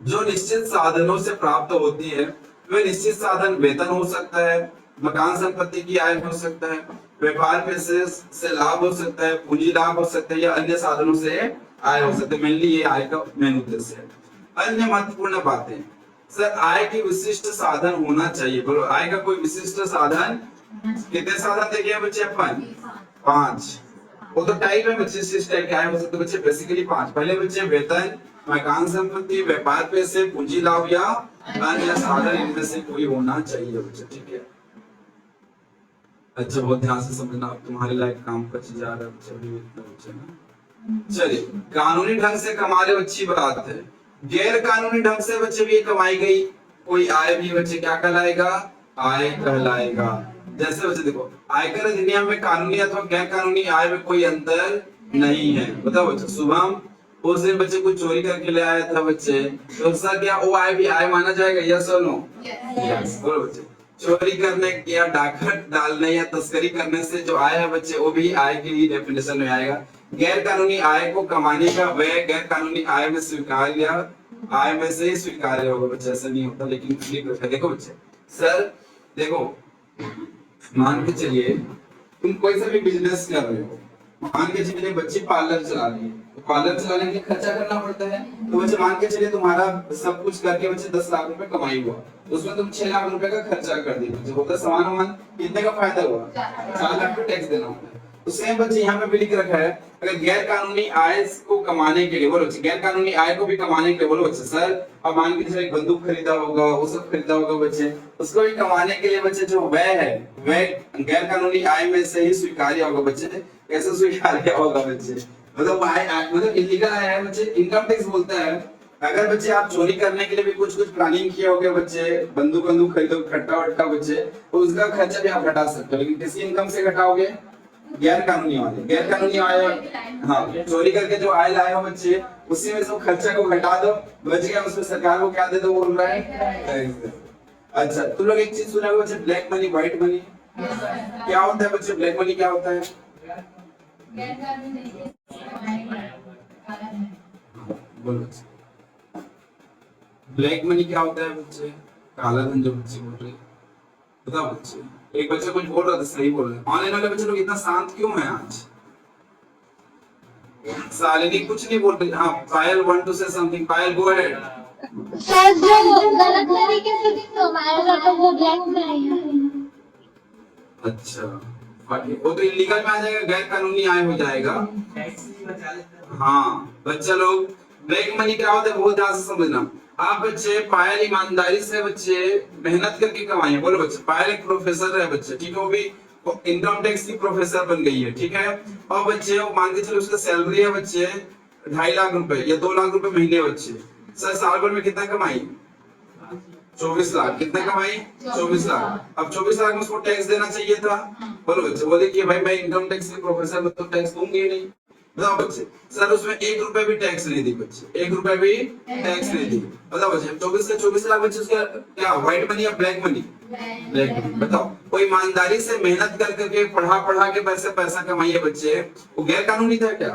जो निश्चित साधनों से प्राप्त होती है। वे निश्चित साधन वेतन हो सकता है, मकान संपत्ति की आय हो सकता है, व्यापार पैसे से लाभ हो सकता है, पूंजी लाभ हो सकता है, या अन्य साधनों से आय हो सकता है। मेनली ये आय का मेन उद्देश्य है। अन्य महत्वपूर्ण बातें, सर आय की विशिष्ट साधन होना चाहिए। बोलो आय का कोई विशिष्ट साधन, कितने साधन देखे बच्चे अपन, 5। वो तो टाइप है बच्चे, इस टाइप के आय हो सकते बच्चे, बेसिकली 5। पहले बच्चे वेतन, मकान संपत्ति, व्यापार पैसे, पूंजी लाभ या अन्य साधन, इनमें से कोई होना चाहिए बच्चे, ठीक है। अच्छा बहुत ध्यान से समझना, अब तुम्हारे लायक काम बच जा रहा है। चलिए कानूनी ढंग से कमा रहे अच्छी बात है, गैर कानूनी ढंग से बच्चे भी कमाई गई कोई आय भी बच्चे क्या कहलाएगा, आय कहलाएगा। जैसे बच्चे देखो आयकर अधिनियम में कानूनी अथवा गैर कानूनी आय में कोई अंतर नहीं है। बताओ बच्चे, शुभम उस दिन बच्चे कुछ चोरी करके ले आया था बच्चे, तो उसका क्या वो आय भी आय माना जाएगा, यस और नो? यस। बोलो बच्चे, चोरी करने या डाकट डालने या तस्करी करने से जो आय है बच्चे वो भी आय की ही डेफिनेशन में आएगा। गैर कानूनी आय को कमाने का व्यय गैर कानूनी आय में स्वीकार्य, आय में से ही स्वीकार्य होगा बच्चे, ऐसा नहीं होता लेकिन देखो बच्चे, सर देखो मान के चलिए तुम कोई सा भी बिजनेस कर रहे हो, मान के चलिए बच्चे पार्लर चला रही है, तो पार्लर चलाने के लिए खर्चा करना पड़ता है। तो बच्चे मान के चलिए तुम्हारा सब कुछ करके बच्चे 10 लाख रुपए कमाई हुआ, उसमें तुम 6 लाख रुपए का खर्चा कर दिए, बच्चे होता सामान कितने का फायदा हुआ, 4 लाख का टैक्स देना होता है। तो सेम बच्चे यहाँ पे भी लिख रखा है, अगर गैर कानूनी आय को कमाने के लिए, बोलो बच्चे गैर कानूनी आय को भी कमाने के लिए, बोलो बच्चे सर अब मान के चलिए बंदूक खरीदा होगा, वो सब खरीदा होगा बच्चे, उसको भी कमाने के लिए बच्चे जो व्यय है वह गैर कानूनी आय में से ही स्वीकार्य होगा बच्चे। कैसे स्वीकार्य होगा बच्चे, मतलब मतलब इलीगल आय है बच्चे, इनकम टैक्स बोलता है। अगर बच्चे आप चोरी करने के लिए भी कुछ प्लानिंग किए होगे बच्चे, बंदूक खरीदो खट्टा वट्टा बच्चे, तो उसका खर्चा भी आप घटा सकते हो, लेकिन किसी इनकम से घटाओगे, गैर कानूनी वाले, गैर कानूनी आय, हाँ चोरी करके जो आय लाए हो बच्चे उसी में सब खर्चा को घटा दो, बच गया उसमें सरकार को क्या दे दो बोल रहा है। अच्छा तुम लोग एक चीज सुना बच्चे, ब्लैक मनी व्हाइट मनी क्या होता है बच्चे, ब्लैक मनी क्या होता है, बोलो ब्लैक मनी क्या होता है बच्चे, काला धन जो बच्चे बोल रहे, बताओ बच्चे। एक बच्चा कुछ बोल रहा था, सही बोल रहे हैं। ऑनलाइन वाले बच्चे लोग इतना शांत क्यों हैं आज? शालिनी कुछ नहीं बोल रही। हाँ Payal want to say something, Payal go ahead. Sir जो गलत तरीके से कमाएगा तो वो ब्लैक में आएगा। अच्छा वो तो इलीगल में आ जाएगा, गैर कानूनी आय हो जाएगा। हाँ बच्चा लोग ब्लैक मनी क्या होता है बहुत ध्यान से समझना। आप बच्चे पायल ईमानदारी से बच्चे मेहनत करके कमाए, बोलो बच्चे पायल एक प्रोफेसर है बच्चे, ठीक है, वो भी इनकम टैक्स की प्रोफेसर बन गई है, ठीक है। और बच्चे वो मान के चलो उसका सैलरी है बच्चे 2.5 लाख रुपए या 2 लाख रुपए महीने बच्चे, सर साल भर में कितना कमाई, 24 लाख। कितना कमाई, 24 लाख। अब 24 लाख में उसको टैक्स देना चाहिए था, बोलो बच्चे। बोले कि भाई मैं इनकम टैक्स के प्रोफेसर में तो टैक्स दूंगी नहीं। बताओ बच्चे, सर उसमें 1 रुपए भी टैक्स नहीं दी बच्चे, 1 रुपए भी टैक्स नहीं दी। बताओ बच्चे 24 से 24 लाख बच्चे उसका क्या व्हाइट मनी या ब्लैक मनी? Black money. बताओ कोई ईमानदारी से मेहनत कर करके पढ़ा के पैसा कमाइए बच्चे, वो गैर कानूनी था क्या?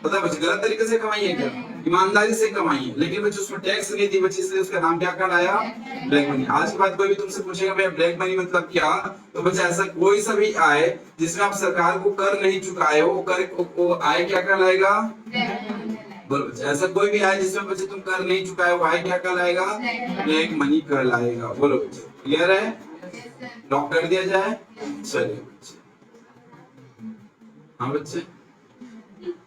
बताओ बच्चे गलत तरीके से कमाई है क्या? ईमानदारी से कमाई है, लेकिन बच्चे उसमें टैक्स नहीं दी बच्चे, इसलिए उसका नाम क्या कहलाया? Black money. आज के बाद कोई भी तुमसे पूछेगा भैया ब्लैक मनी मतलब क्या, तो बच्चे ऐसा कोई सा भी आय जिसमें आप सरकार को कर नहीं चुकाए हो, वो आय क्या कहलाएगा? बोलो बच्चे, ऐसा कोई भी आय जिसमें बच्चे तुम कर नहीं चुकाए हो, आय क्या कहलाएगा? ब्लैक मनी कहलाएगा। बोलो बच्चे, क्लियर है? लॉक कर दिया जाए? चलिए बच्चे, हाँ बच्चे,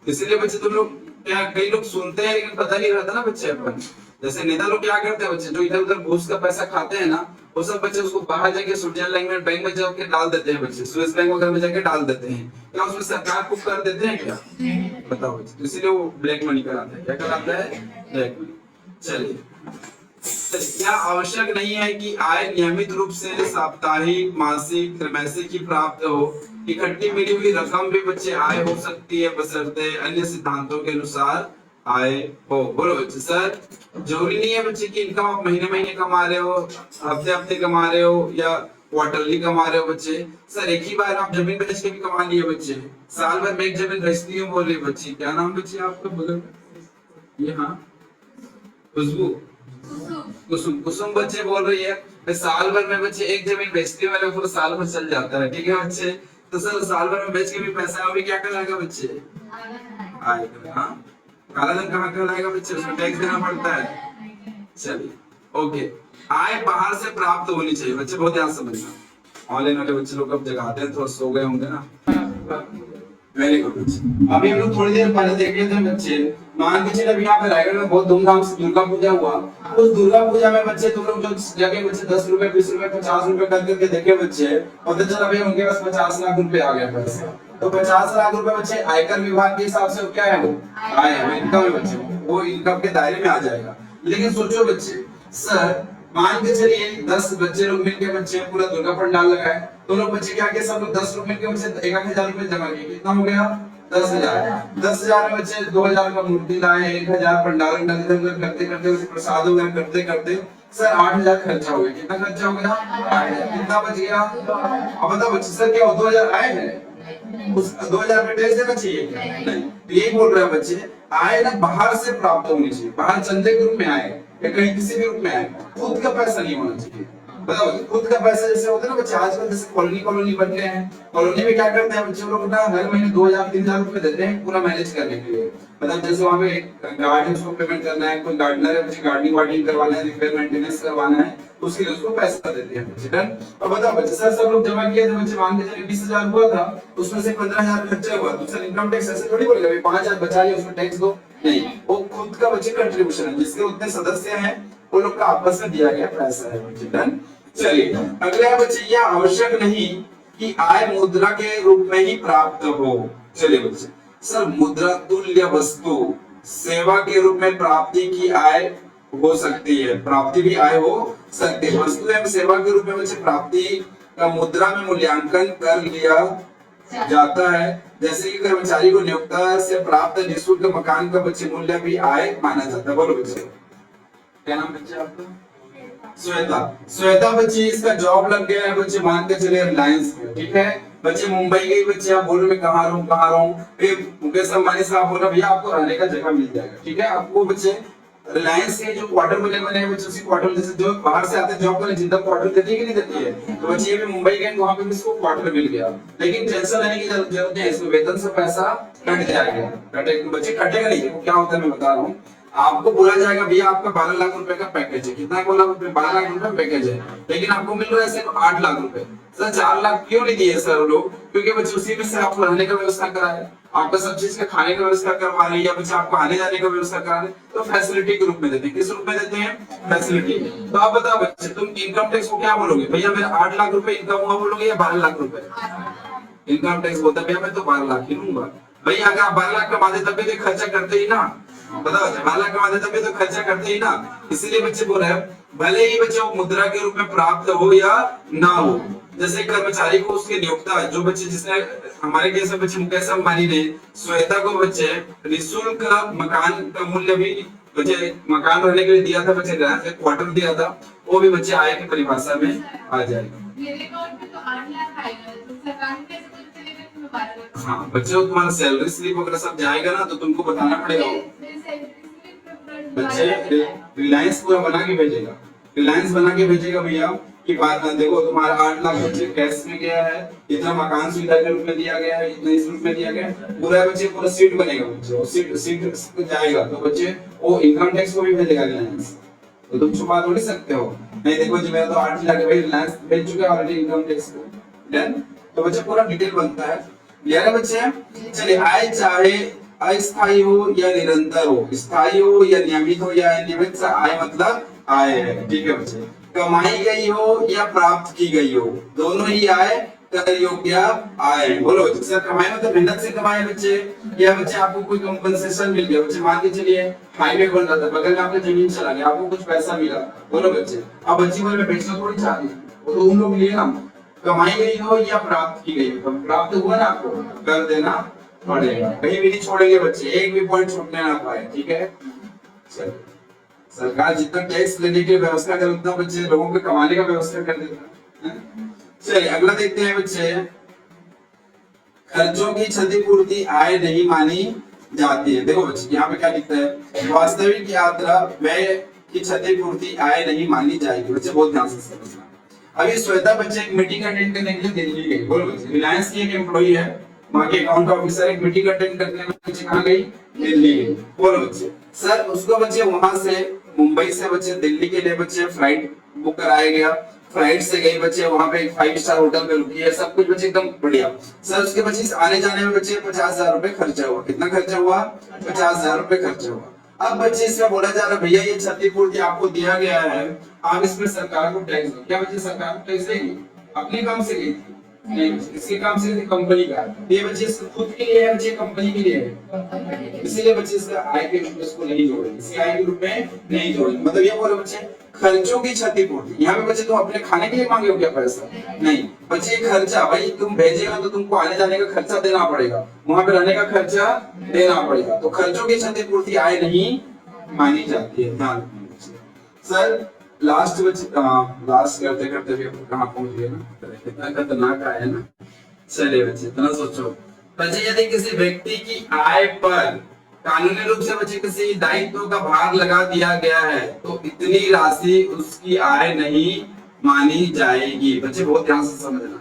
इसीलिए बच्चे तुम लोग क्या, कई लोग सुनते हैं लेकिन पता नहीं रहता ना बच्चे। अपन जैसे नेता लोग क्या करते हैं बच्चे, जो इधर उधर घूस का पैसा खाते हैं ना, वो सब बच्चे उसको बाहर जाके स्विट्जरलैंड बैंक में जाके डाल देते हैं बच्चे, स्विस बैंक वगैरह में जाके डाल देते हैं। क्या उसमें सरकार को कर देते हैं क्या? बताओ बच्चे, तो इसीलिए वो ब्लैक मनी कराते हैं। क्या कराता है? Black money. चलिए, क्या आवश्यक नहीं है कि आय नियमित रूप से साप्ताहिक, मासिक, त्रैमासिक की प्राप्त हो? इकट्ठी मिली हुई रकम भी बच्चे आय हो सकती है, बशर्ते अन्य सिद्धांतों के अनुसार आय हो। बोलो बच्चे, सर जरूरी नहीं है बच्चे कि इनकम आप महीने महीने कमा रहे हो, हफ्ते हफ्ते कमा रहे हो या क्वार्टरली कमा रहे हो बच्चे। सर एक ही बार आप जमीन बेच के भी कमा लिए बच्चे, साल भर में एक जमीन बेचती हूँ बोल रही बच्ची। क्या नाम बच्चे आपका? बगल ये, हाँ खुशबू, कुसुम बच्चे बोल रही है साल भर में बच्चे एक जमीन बेचती है, पूरा साल भर चल जाता है। ठीक है बच्चे, तो सर साल भर में बेच के भी पैसा अभी क्या कहलाएगा बच्चे? आएगा। हाँ, काला धन कहाँ कहलाएगा बच्चे? उसमें टैक्स देना पड़ता है। चलिए ओके, आय बाहर से प्राप्त होनी चाहिए बच्चे, बहुत ध्यान समझना। ऑनलाइन वाले बच्चे लोग अब जगाते हैं, थोड़ा सो गए होंगे ना। वेरी गुड बच्चे, अभी हम लोग थोड़ी देर पहले देख रहे थे बच्चे, मान के चलिए अभी यहाँ पे रायगढ़ में बहुत धूमधाम से दुर्गा पूजा हुआ। उस दुर्गा पूजा में बच्चे तुम लोग जो जगह बच्चे 10 रुपए, 20 रुपए, 50 रुपए कर करके देखे बच्चे, पता चला भाई उनके पास 50 लाख रुपए आ गए पैसे। तो 50 लाख रुपए बच्चे आयकर विभाग के हिसाब से क्या है? वो आय है, इनकम है बच्चे, वो इनकम के दायरे में आ जाएगा। लेकिन सोचो बच्चे, सर मान के चलिए 10 बच्चे लोग मिलके बच्चे पूरा दुर्गा पंडाल लगाए, तो लोग बच्चे क्या किए, सब लोग 10 रुपए के बच्चे 1000 रुपए जमा किए। कितना हो गया? 10,000। 10,000 में बच्चे 2,000 का मूर्ति लाए, 1,000 पंडाल करते करते प्रसाद वगैरह करते करते सर 8,000 खर्चा हो गया। कितना खर्चा हो गया? 8,000। कितना बच गया? अब बताओ बच्चे, सर क्या 2,000 आए हैं? उस 2,000 पे टैक्स देना चाहिए क्या? नहीं। यही बोल रहे हैं बच्चे, आय ना बाहर से प्राप्त होनी चाहिए, बाहर चंदे के रूप में आए या कहीं किसी भी रूप में आए, खुद का पैसा नहीं होना चाहिए। बताओ खुद का पैसा जैसे होता है ना बच्चे, आजकल जैसे कॉलोनी बन गए हैं, कॉलोनी में क्या करते हैं बच्चे लोग ना, हर महीने 2,000-3,000 रुपए देते हैं पूरा मैनेज करने के लिए। मतलब जैसे वहाँ पे गार्डन को पेमेंट करना है, कोई गार्डनर है बच्चे, गार्डनिंग करवाना है, रिपेयर मेंटेनेंस करवाना है, उसके लिए उसको पैसा देते हैं बच्चे। डन। और बताओ बच्चे, सर सब लोग जमा किए थे बच्चे, मान के चलिए 20,000 हुआ था, उसमें से 15,000 खर्चा हुआ, तो सर इनकम टैक्स ऐसे थोड़ी बोलेगा 5,000 बचा लिया उसमें टैक्स दो, नहीं। वो खुद का बच्चे कंट्रीब्यूशन है, जिसके उतने सदस्य हैं वो लोग का आपस में दिया गया पैसा है बच्चे। डन। चलिए अगला बच्चे, यह आवश्यक नहीं कि आय मुद्रा के रूप में ही प्राप्त हो। चलिए बच्चे, सर मुद्रा तुल्य वस्तु सेवा के रूप में प्राप्ति की आय हो सकती है, प्राप्ति भी आय हो सकती है। वस्तु एवं सेवा के रूप में बच्चे प्राप्ति का मुद्रा में मूल्यांकन कर लिया जाता है, जैसे कि कर्मचारी को नियोक्ता से प्राप्त निःशुल्क मकान का बच्चे मूल्य भी आय माना जाता है। बोलो बच्चे, क्या नाम बच्चे आपका? श्वेता बच्ची, इसका जॉब लग गया है बच्चे, मान के चले रिलायंस में। ठीक है बच्चे, मुंबई गई बच्चे, आप बोल रहे कहाँ रहूं, फिर मुकेश अंबानी साहब बोला भैया आपको रहने का जगह मिल जाएगा। ठीक है, आपको बच्चे रिलायंस के जो क्वार्टर बने हैं बच्चे, उसी क्वार्टर जैसे जो बाहर से आते जॉब करने, जिंदा क्वार्टर देती है कि नहीं देती है, तो बच्चे ये भी मुंबई गए, वहां पे भी इसको क्वार्टर मिल गया। लेकिन टेंशन लेने की जरूरत नहीं है, इसमें वेतन से पैसा कट जाएगा। बच्चे कटेगा नहीं, क्या होता है मैं बता रहा हूँ। आपको बोला जाएगा भैया आपका 12 लाख रुपए का पैकेज है, कितना बोला? 12 लाख रुपए पैकेज है, लेकिन आपको मिल रहा है सिर्फ 8 लाख रुपए। सर 4 लाख क्यों नहीं दिए सर लोग? क्योंकि बच्चे उसी में से आपको रहने का व्यवस्था कराए, आपका सब चीज का खाने का व्यवस्था करवा रहे हैं, या बच्चे आपको आने जाने का व्यवस्था करा रहे हैं, तो फैसिलिटी के रूप में देते हैं। किस रूप में देते हैं? फैसिलिटी। तो आप बताओ बच्चे, तुम इनकम टैक्स को क्या बोलोगे? भैया मेरा 8 लाख रुपए इनकम हुआ बोलोगे या 12 लाख रुपए? इनकम टैक्स बोलता है भैया मैं तो 12 लाख ही लूंगा। भैया अगर आप 12 लाख कमाते तब भी तो खर्चा करते ही ना, बताओ 12 लाख कमाते तब भी तो खर्चा करते ही ना। इसीलिए बच्चे बोल रहे हैं भले ही बच्चे वो मुद्रा के रूप में प्राप्त हो या ना हो, जैसे कर्मचारी को उसके नियोक्ता, जो बच्चे जिसने हमारे केस में बच्चे मुकेश अंबानी ने श्वेता को बच्चे निःशुल्क मकान का मूल्य भी बच्चे मकान रहने के लिए दिया था, बच्चे क्वार्टर दिया था, वो भी बच्चे आय की परिभाषा में आ जाएगा। मेरे अकाउंट में तो 8 लाख आएगा, तो सरकार ने कैसे पता चलेगा कि मैं 12 लाख? हाँ बच्चे, तुम्हारा सैलरी स्लिप वगैरह सब जाएगा ना, तो तुमको बताना पड़ेगा। मेरे सैलरी स्लिप में पूरा बच्चे रिलायंस पूरा बना के भेजेगा, रिलायंस बना के भेजेगा भैया की बात ना, देखो तुम्हारा 8 लाख बच्चे कैश में गया है, इतना मकान सुविधा के रूप में दिया गया है, इतना इस रूप में दिया गया है, पूरा बच्चे पूरा सीट बनेगा बच्चे, और सीट जाएगा तो बच्चे वो इनकम टैक्स को भी भेजेगा रिलायंस, तो तुम छुपा थोड़ी सकते हो। नहीं देखो जी मेरा तो 8 लाख भाई रिलायंस भेज चुका है ऑलरेडी इनकम टैक्स को, डन। तो बच्चे पूरा डिटेल बनता है, क्लियर है बच्चे। चलिए आय चाहे अस्थायी हो या निरंतर हो, स्थायी हो या नियमित हो या अनियमित, से आय मतलब आय है, ठीक है बच्चे। कमाई गई हो या प्राप्त की गई हो, दोनों ही आय कर योग्य आय। बोलो बच्चे, सर कमाई मतलब मेहनत से कमाए बच्चे, या बच्चे आपको कोई कंपनसेशन मिल गया, बच्चे मान के चलिए हाईवे बन रहा था, बगल में आपने जमीन चला गया, आपको कुछ पैसा मिला, बोलो बच्चे, अब बच्ची बोले मैं बेचना थोड़ी चाह रही, वो तो उन लोग लिए ना। कमाई गई हो या प्राप्त की गई हो, प्राप्त हुआ ना आपको, कर देना पड़ेगा, कहीं भी नहीं छोड़ेंगे बच्चे, एक भी पॉइंट छूटने ना पाए, ठीक है। चलो सरकार जितना टैक्स लेने की व्यवस्था करे उतना बच्चे लोगों को कमाने का व्यवस्था कर देता है। चलिए अगला देखते हैं बच्चे, खर्चों की क्षतिपूर्ति आय नहीं मानी जाती है। देखो बच्चे यहाँ पे क्या लिखता है, वास्तविक यात्रा व्यय की क्षतिपूर्ति आय नहीं मानी जाएगी। बच्चे बहुत ध्यान से समझना। अभी श्वेता बच्चे एक मीटिंग अटेंड करने के लिए दिल्ली गई, बोलो बच्चे, रिलायंस की एक एम्प्लॉई है, वहां के अकाउंट ऑफिसर, एक मीटिंग अटेंड करने में बच्चे कहाँ गई, दिल्ली गई, बोलो बच्चे। सर उसको बच्चे वहां से मुंबई से बच्चे दिल्ली के लिए बच्चे फ्लाइट बुक कराया गया, फ्लाइट से गई बच्चे, वहां पे एक 5 स्टार होटल में रुकी है, सब कुछ बच्चे एकदम बढ़िया। सर उसके बच्चे आने जाने में बच्चे 50,000 रुपए खर्चा हुआ। कितना खर्चा हुआ, 50,000 रुपए खर्चा हुआ। अब बच्चे इसमें बोला जा रहा है भैया ये क्षतिपूर्ति आपको दिया गया है, आप इसमें सरकार को टैक्स दो। क्या बच्चे सरकार को टैक्स देंगे, अपने काम से गई थी नहीं, इसके काम से कंपनी का, ये बच्चे खुद के लिए है, बच्चे कंपनी के लिए है, इसीलिए बच्चे इसका आय के रूप में इसको नहीं जोड़ेंगे, इसके आय के रूप में नहीं जोड़ेंगे। मतलब ये बोलो बच्चे खर्चों की क्षतिपूर्ति, यहाँ पे बच्चे तुम अपने खाने के लिए मांगे हो क्या पैसा, नहीं बच्चे खर्चा, भाई तुम भेजेगा तो तुमको आने जाने का खर्चा देना पड़ेगा, वहां पे रहने का खर्चा देना पड़ेगा, तो खर्चों की क्षतिपूर्ति आय नहीं मानी जाती है, ध्यान रखना। सर लास्ट लास्ट करते करते भी कहाँ पहुंच गए ना, कितना खतरनाक आया ना। चलिए बच्चे इतना सोचो, बच्चे यदि किसी व्यक्ति की आय पर कानूनी रूप से बच्चे किसी दायित्व का भार लगा दिया गया है तो इतनी राशि उसकी आय नहीं मानी जाएगी। बच्चे बहुत ध्यान से समझना।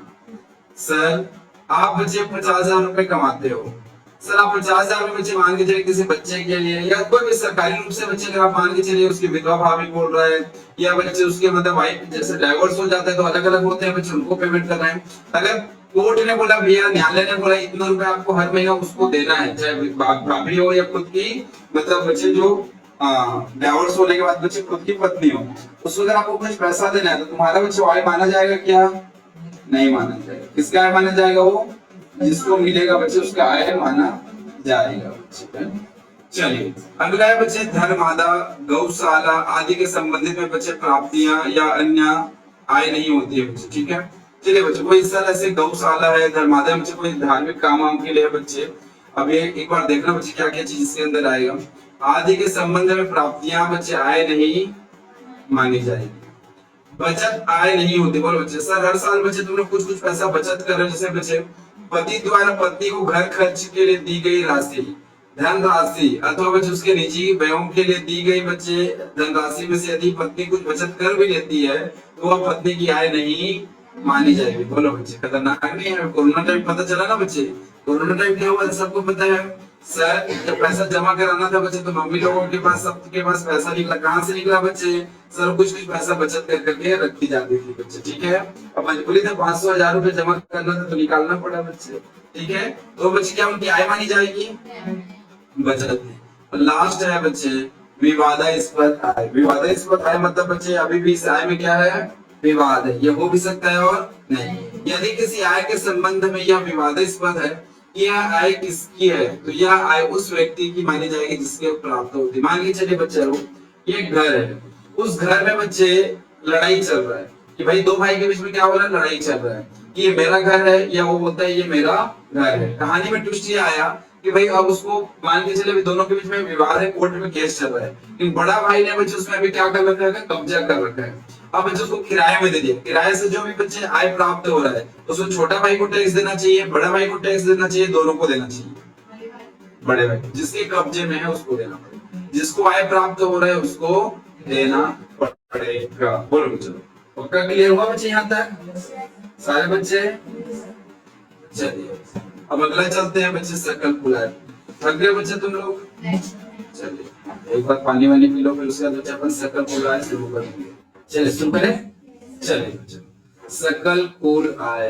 सर आप बच्चे 50,000 रुपए कमाते हो, सर आप 50,000 रुपए बच्चे मान के चलिए किसी बच्चे के लिए, या कोई भी सरकारी रूप से बच्चे अगर आप मान के चलिए उसकी विधवा भाभी बोल रहा है, या बच्चे उसके मतलब वाइफ जैसे डाइवोर्स हो जाता है तो अलग अलग होते हैं बच्चे, उनको पेमेंट कर रहे हैं। अगर कोर्ट ने बोला भैया, न्यायालय ने बोला इतना रुपए आपको हर महीना उसको देना है, चाहे भाभी हो या खुद की मतलब बच्चे जो डाइवोर्स होने के बाद बच्चे खुद की पत्नी हो, उसको अगर आपको कुछ पैसा देना है तो तुम्हारा बच्चे आय माना जाएगा क्या, नहीं माना जाएगा। किसका आय माना जाएगा, वो जिसको मिलेगा बच्चे उसका आय माना जाएगा बच्चे। चलिए अगला है बच्चे, धर्मादा गौशाला आदि के संबंधित में बच्चे प्राप्तियां या अन्य आय नहीं होती है बच्चे, ठीक है। चलिए बच्चे कोई इस तरह से गौशाला है, धर्मादा बच्चे कोई धार्मिक काम के लिए बच्चे, अब ये एक बार देखना बच्चे क्या क्या चीज इसके अंदर आएगा। आदि के संबंध में प्राप्तियां बच्चे आय नहीं मानी जाएगी। बचत आय नहीं होती, बोलो बच्चे। सर हर साल बच्चे तुमने कुछ कुछ पैसा बचत कर रहे हो, जैसे बच्चे पति द्वारा पत्नी को घर खर्च के लिए दी गई राशि, धन राशि, अथवा बच्चे उसके निजी व्ययों के लिए दी गई बच्चे धनराशि में से यदि पत्नी कुछ बचत कर भी लेती है तो वह पत्नी की आय नहीं मानी जाएगी। बोलो बच्चे खतरनाक नहीं है। कोरोना टाइम पता चला ना बच्चे, कोरोना टाइम क्या हुआ सबको पता है। सर जब पैसा जमा कराना था बच्चे तो मम्मी लोगों के पास सबके पास पैसा निकला, कहाँ से निकला बच्चे, सर कुछ कुछ पैसा बचत कर करके रखी जाती थी बच्चे, ठीक है। अब मजबूरी था 500,000 रुपए जमा करना था तो निकालना पड़ा बच्चे, ठीक है। तो बच्चे क्या उनकी आय मानी जाएगी, बचत। लास्ट है बच्चे विवादास्पद आय। विवादास्पद आय मतलब बच्चे अभी भी इस आय में क्या है, विवाद है, ये हो भी सकता है और नहीं। यदि किसी आय के संबंध में यह विवादास्पद है, यह आय किसकी है, तो यह आय उस व्यक्ति की मानी जाएगी जिसके प्राप्त होती। मान लीजिए चलिए बच्चे ये घर है, उस घर में बच्चे लड़ाई चल रहा है कि भाई दो भाई के बीच में क्या हो रहा है, लड़ाई चल रहा है कि ये मेरा घर है, या वो बोलता है ये मेरा घर है। कहानी में ट्विस्ट ये आया कि भाई अब उसको मान के चले भी दोनों के बीच में विवाद है, कोर्ट में केस चल रहा है, लेकिन बड़ा भाई ने बच्चे उसमें अभी क्या कर रखा है, कब्जा कर रखा है। अब बच्चे उसको किराए में दे दिया, किराए से जो भी बच्चे आय प्राप्त हो रहा है उसमें छोटा भाई को टैक्स देना चाहिए, बड़ा भाई को टैक्स देना चाहिए, दोनों को देना चाहिए। बड़े भाई जिसके कब्जे में है उसको देना पड़ेगा, जिसको आय प्राप्त हो रहा है उसको देना पड़ेगा। बोलो चलो, पक्का क्लियर हुआ बच्चे यहाँ तक सारे बच्चे? चलिए अब अगला चलते हैं बच्चे, सकल कुलाय। थक गए बच्चे तुम लोग? चलिए एक बार पानी वानी पी लो, फिर उसके बाद बच्चे अपन सकल कुलाय शुरू करेंगे। चलिए शुरू करें। चलिए बच्चे, सकल कुल आय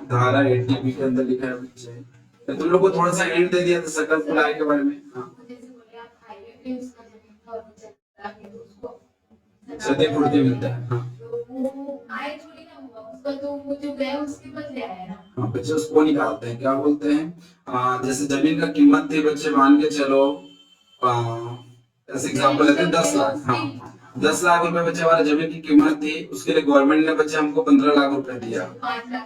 धारा 80B के अंदर लिखा है बच्चे। तो तुम लोग को थोड़ा सा हिंट दे दिया था सकल कुल आय के बारे में। हाँ क्षतिपूर्ति मिलता है। हाँ हाँ बच्चे उसको निकालते हैं, क्या बोलते हैं, जैसे जमीन का कीमत थी बच्चे, मान के चलो ऐसे एग्जांपल लेते हैं 10 लाख। हाँ 10 लाख रुपए बच्चे हमारे जमीन की कीमत थी, उसके लिए गवर्नमेंट ने बच्चे हमको 15 लाख रुपए दिया,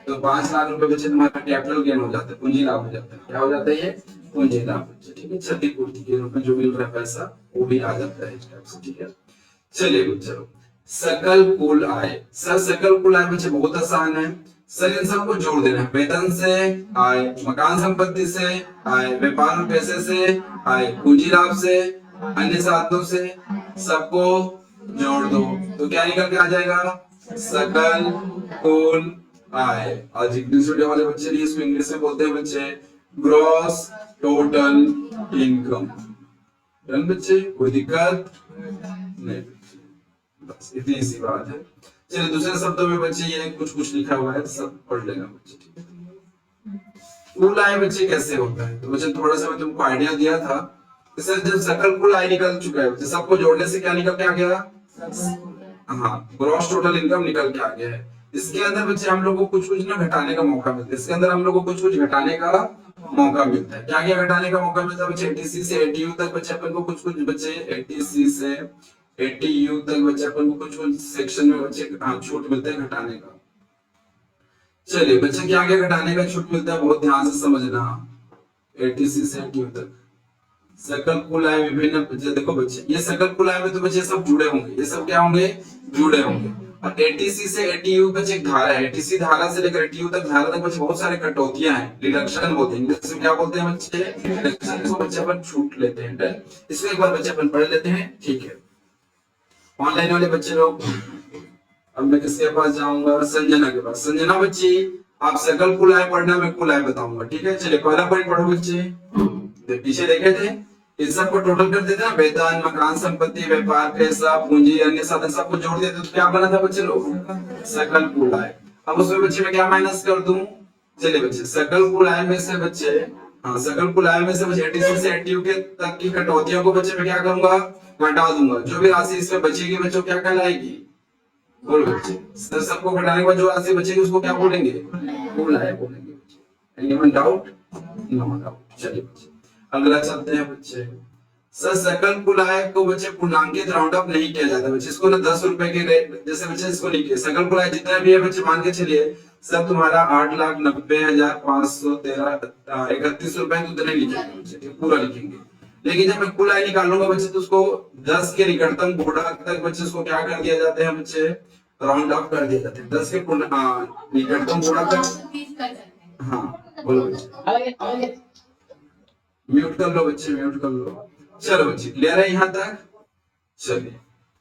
तो 5 लाख रुपए बच्चे तुम्हारा कैपिटल गेन हो जाता है, पूंजी लाभ हो जाता है। क्या हो जाता है ये? पूंजी लाभ बच्चे, ठीक है। क्षतिपूर्ति के रूप में जो मिल रहा है पैसा वो भी आ जाता है इस टाइप से, ठीक है। चलिए चलो, सकल कुल आय। सर सकल कुल आय बच्चे बहुत आसान है सर, इन सबको जोड़ देना है। वेतन से आय, मकान संपत्ति से आय, व्यापार और पैसे से आय, पूंजी लाभ से, अन्य साधनों से, सबको जोड़ दो तो क्या निकल के आ जाएगा? सकल कुल आय। आज इंग्लिश मीडियम वाले बच्चे लिए इसको इंग्लिश में बोलते हैं बच्चे ग्रॉस टोटल इनकम। डन बच्चे, कोई दिक्कत नहीं, बस इतनी सी बात है। चलिए दूसरे शब्दों में बच्चे ये कुछ लिखा हुआ है, सब पढ़ लेना बच्चे, ठीक है। कुल आय बच्चे कैसे होता है, तो बच्चे थोड़ा सा मैं तुमको आइडिया दिया था। इससे जब सकल कुल आय निकल चुका है बच्चे, सबको जोड़ने से क्या निकल के आ गया? हाँ ग्रॉस टोटल इनकम निकल के आ गया है। इसके अंदर बच्चे हम लोग को कुछ ना घटाने का मौका मिलता है, इसके अंदर हम लोग को कुछ घटाने का मौका मिलता है। क्या क्या घटाने का मौका मिलता है बच्चे? 80C से 80U तक बच्चे अपन को कुछ बच्चे 80C से 80U तक बच्चे अपन को कुछ सेक्शन में बच्चे छूट मिलते हैं घटाने का। चलिए बच्चे क्या क्या घटाने का छूट मिलता है बहुत ध्यान से समझना। 80C से 80U तक सकल कुल आय विभिन्न, देखो बच्चे ये सकल कुल आय में तो बच्चे सब जुड़े होंगे, ये सब क्या होंगे? जुड़े होंगे। और 80C से 80U बच्चे एक धारा है, 80C धारा से लेकर 80U तक धारा तक बच्चे बहुत सारे कटौतियां हैं, डिडक्शन बोलते हैं, इंग्लिश में क्या बोलते हैं बच्चे? डिडक्शन। इसको बच्चे अपन छूट लेते हैं। इसको एक बार बच्चे अपन पढ़ लेते हैं, ठीक है। ऑनलाइन वाले बच्चे लोग, अब मैं किसके पास जाऊंगा? संजना के पास। संजना बच्ची आप सकल कुल आय पढ़ना, मैं कुल आय बताऊंगा, ठीक है। चलिए पहला पॉइंट पढ़ो बच्चे, पीछे देखे थे इन सबको टोटल कर देते ना, वेतन, मकान संपत्ति, व्यापार, पैसा, पूंजी, अन्य साधन, सबको जोड़ देते तो क्या बना था बच्चे लोग? सकल कुल आय। अब उसमें बच्चे मैं क्या माइनस कर दूं? चलिए बच्चे सकल कुल आय में से बच्चे, हाँ सकल कुल आय में से बच्चे 80C से 80U के तक की कटौतियों को बच्चे मैं क्या करूंगा? घटा दूंगा। जो भी राशि इसमें बचेगी बच्चों क्या कहलाएगी? कुल बच्चे। सर सबको घटाने के बाद जो राशि बचेगी उसको क्या बोलेंगे? कुल आय बोलेंगे बच्चे। Anyone doubt? No doubt. चलिए बच्चे अगला चलते हैं बच्चे। सर सकल कुल आय को बच्चे पूर्णांकित राउंड अप नहीं किया जाता बच्चे, इसको ना 10 रुपए के रेट जैसे बच्चे इसको नहीं किया। सकल कुल आय जितना भी है बच्चे मान के चलिए सब तुम्हारा 8,90,513 रुपए उतने लिखेंगे बच्चे, पूरा लिखेंगे। लेकिन जब मैं कुल आय निकालूंगा बच्चे तो उसको 10 के निकटतम गुणा तक बच्चे उसको क्या कर दिया जाता है बच्चे? राउंड अप कर दिया जाता है। 10 के निकटतम गुणा तक। हाँ बोलो बच्चे, म्यूट कर लो बच्चे, म्यूट कर लो। चलो बच्चे क्लियर है यहाँ तक? चलिए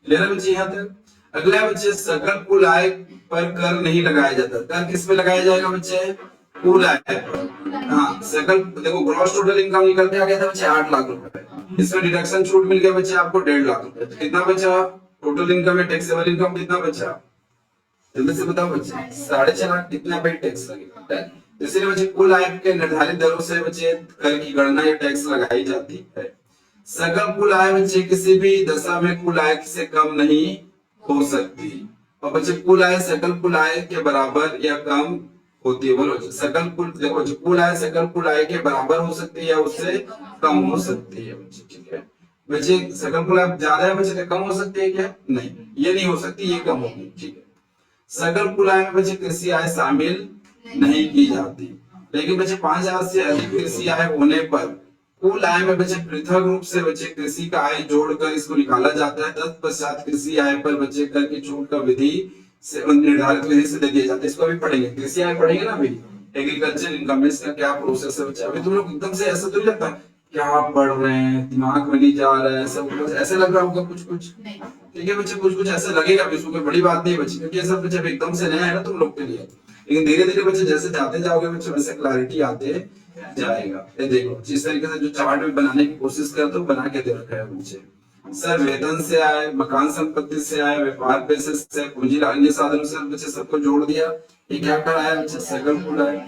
क्लियर है बच्चे यहाँ तक? अगला बच्चे सकल कुल आय पर कर नहीं लगाया जाता। कर किस पे लगाया जाएगा बच्चे? कुल आय पर। हाँ सकल देखो ग्रॉस टोटल इनकम निकल के आ गया था बच्चे 8 लाख रुपए, इसमें डिडक्शन छूट मिल गया बच्चे आपको 1.5 लाख रुपए। तो कितना बचा? टोटल इनकम में टैक्सेबल इनकम कितना बचा? जल्दी से बताओ बच्चे। 6.5 लाख कितना पे टैक्स लगेगा? इसलिए बच्चे कुल आय के निर्धारित दरों से बच्चे कर की गणना या टैक्स लगाई जाती है। सकल कुल आय बच्चे किसी भी दशा में कुल आय से कम नहीं हो सकती, और बच्चे कुल आय सकल कुल आय के बराबर या कम होती है। बोलो सकल कुल, देखो कुल आय सकल कुल आय के बराबर हो सकती है या उससे कम हो सकती है बच्चे, ठीक है। बच्चे सकल कुल आय ज्यादा है बच्चे कम हो सकती है क्या? नहीं, ये नहीं हो सकती, ये कम होगी, ठीक है। सकल कुल आय में बच्चे कृषि आय शामिल नहीं की जाती। लेकिन बच्चे 5,000 से अधिक कृषि आय होने पर कुल आय में बच्चे पृथक रूप से बच्चे कृषि का आय जोड़कर इसको निकाला जाता है। तत्पश्चात कृषि आय पर बच्चे कर की छूट का विधि से निर्धारित विधि से दे दिया जाता है। इसको अभी पढ़ेंगे, कृषि आय पढ़ेंगे ना अभी, एग्रीकल्चर इनकम का क्या प्रोसेस है बच्चे। अभी तुम लोग एकदम से ऐसा तो नहीं लगता क्या पढ़ रहे हैं, दिमाग में नहीं जा रहा है, सब ऐसे लग रहा होगा कुछ कुछ, ठीक है बच्चे, कुछ कुछ ऐसे लगेगा, इसमें कोई बड़ी बात नहीं है बच्चे, क्योंकि ये सब बच्चे एकदम से नया है ना तुम लोग के लिए। लेकिन धीरे धीरे बच्चे जैसे जाते जाओगे बच्चे वैसे क्लैरिटी आते जाएगा। ये देखो जिस तरीके से जो चार्ट में बनाने की कोशिश करते हो बना के दे रखा है बच्चे। सर वेतन से आए, मकान संपत्ति से आए, व्यापार पैसे से, पूंजी अन्य साधनों से बच्चे सबको जोड़ दिया। ये क्या कराया बच्चे, सकल कुल आए।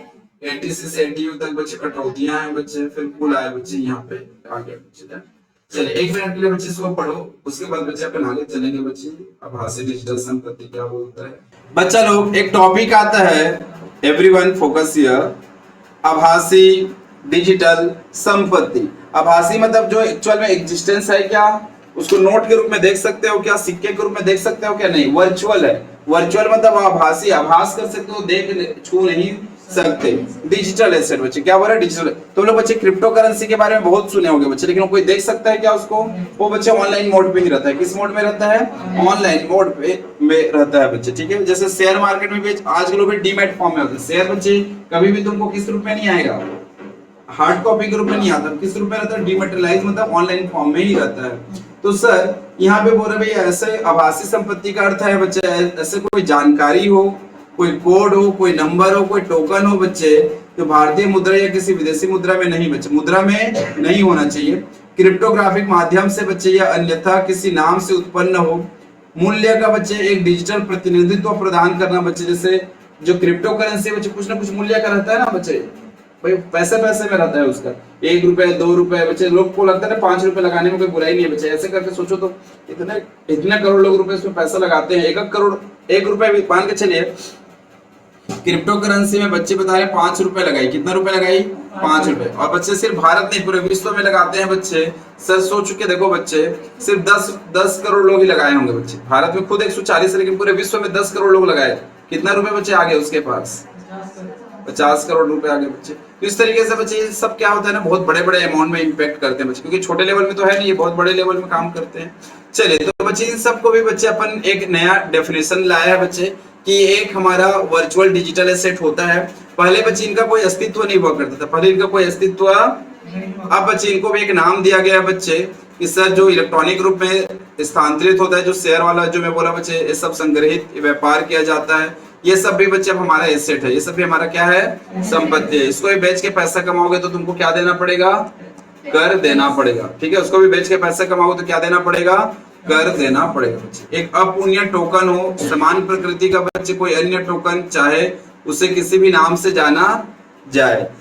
एटीसी से एटीयू तक बच्चे कटौतियां हैं बच्चे, फिर कुल आए बच्चे यहाँ पे आ गया बच्चे। चलिए 1 मिनट के लिए बच्चे इसको पढ़ो, उसके बाद बच्चे अपन आगे चलेंगे बच्चे। आभासी डिजिटल संपत्ति क्या बोलता है बच्चा लोग। एक टॉपिक आता है, एवरीवन फोकस हियर, आभासी डिजिटल संपत्ति। आभासी मतलब जो एक्चुअल में एग्जिस्टेंस है क्या, उसको नोट के रूप में देख सकते हो क्या, सिक्के के रूप में देख सकते हो क्या, नहीं, वर्चुअल है। वर्चुअल मतलब आभासी, आभास कर सकते हो, देख छू नहीं सकते। डिजिटल एसेट बच्चे क्या बोल रहे हैं, डिजिटल। तुम लोग बच्चे क्रिप्टो करेंसी के बारे में बहुत सुने होंगे बच्चे, लेकिन कोई देख सकता है क्या उसको, वो बच्चे ऑनलाइन मोड पे ही रहता है। किस मोड में रहता है, ऑनलाइन मोड पे में रहता है बच्चे, ठीक है। जैसे शेयर मार्केट में भी आज के लोग डीमैट फॉर्म में होते हैं। शेयर बच्चे कभी भी तुमको किस रूप में नहीं आएगा, हार्ड कॉपी के रूप में नहीं आता, किस रूप में रहता है, डीमैटेरियलाइज मतलब ऑनलाइन फॉर्म में ही रहता है। तो सर यहाँ पे बोल रहे भाई ऐसे आभासी संपत्ति का अर्थ है बच्चे ऐसे कोई जानकारी हो, कोई कोड हो, कोई नंबर हो, कोई टोकन हो बच्चे, तो भारतीय मुद्रा या किसी विदेशी मुद्रा में नहीं बच्चे, मुद्रा में नहीं होना चाहिए। क्रिप्टोग्राफिक माध्यम से बच्चे या अन्यथा किसी नाम से उत्पन्न हो, मूल्य का बच्चे एक डिजिटल प्रतिनिधित्व प्रदान करना बच्चे। जैसे जो क्रिप्टो करेंसी बच्चे कुछ ना कुछ मूल्य का रहता है ना बच्चे, भाई पैसे पैसे में रहता है उसका, 1 रुपए 2 रुपए बच्चे। लोग को लगता है 5 रुपए लगाने में कोई बुराई नहीं है बच्चे। ऐसे करके सोचो तो इतने करोड़ लोग रुपए इसमें पैसा लगाते हैं। 1 करोड़ 1 रुपए भी मान के चलिए, क्रिप्टो करेंसी में बच्चे बता रहे 5 रुपए लगाई, कितना रुपए लगाई, 5 रुपए। और बच्चे सिर्फ भारत नहीं पूरे विश्व में लगाते हैं बच्चे। सर सोच चुके देखो बच्चे, सिर्फ 10 करोड़ लोग ही लगाए होंगे बच्चे। भारत में खुद 140 है, लेकिन पूरे विश्व में 10 करोड़ लोग लगाए। कितना रुपए बच्चे आ गए उसके पास, 50 करोड़ रुपए आ गए बच्चे। तो इस तरीके से बच्चे ये सब क्या होता है ना, बहुत बड़े बड़े अमाउंट में इम्पैक्ट करते हैं बच्चे, क्योंकि छोटे लेवल में तो है नहीं, ये बहुत बड़े लेवल में काम करते हैं। चलिए तो बच्चे इन सबको भी बच्चे अपन एक नया डेफिनेशन लाया है बच्चे कि एक हमारा वर्चुअल डिजिटल एसेट होता है। पहले बच्चे इनका कोई अस्तित्व नहीं हुआ करता था, पहले इनका कोई अस्तित्व, अब बच्चे इनको भी एक नाम दिया गया है बच्चे कि सर जो इलेक्ट्रॉनिक रूप में स्थानांतरित होता है, जो शेयर वाला जो मैं बोला बच्चे, ये सब संग्रहित व्यापार किया जाता है, ये सब भी बच्चे अब हमारा एसेट है, ये सब भी हमारा क्या है, संपत्ति है। इसको भी बेच के पैसा कमाओगे तो तुमको क्या देना पड़ेगा, कर देना पड़ेगा, ठीक है। उसको भी बेच के पैसा कमाओगे तो क्या देना पड़ेगा, कर देना पड़ेगा बच्चे। एक अपूर्णीय टोकन हो, समान प्रकृति का बच्चे कोई अन्य टोकन, चाहे उसे किसी भी नाम से जाना जाए।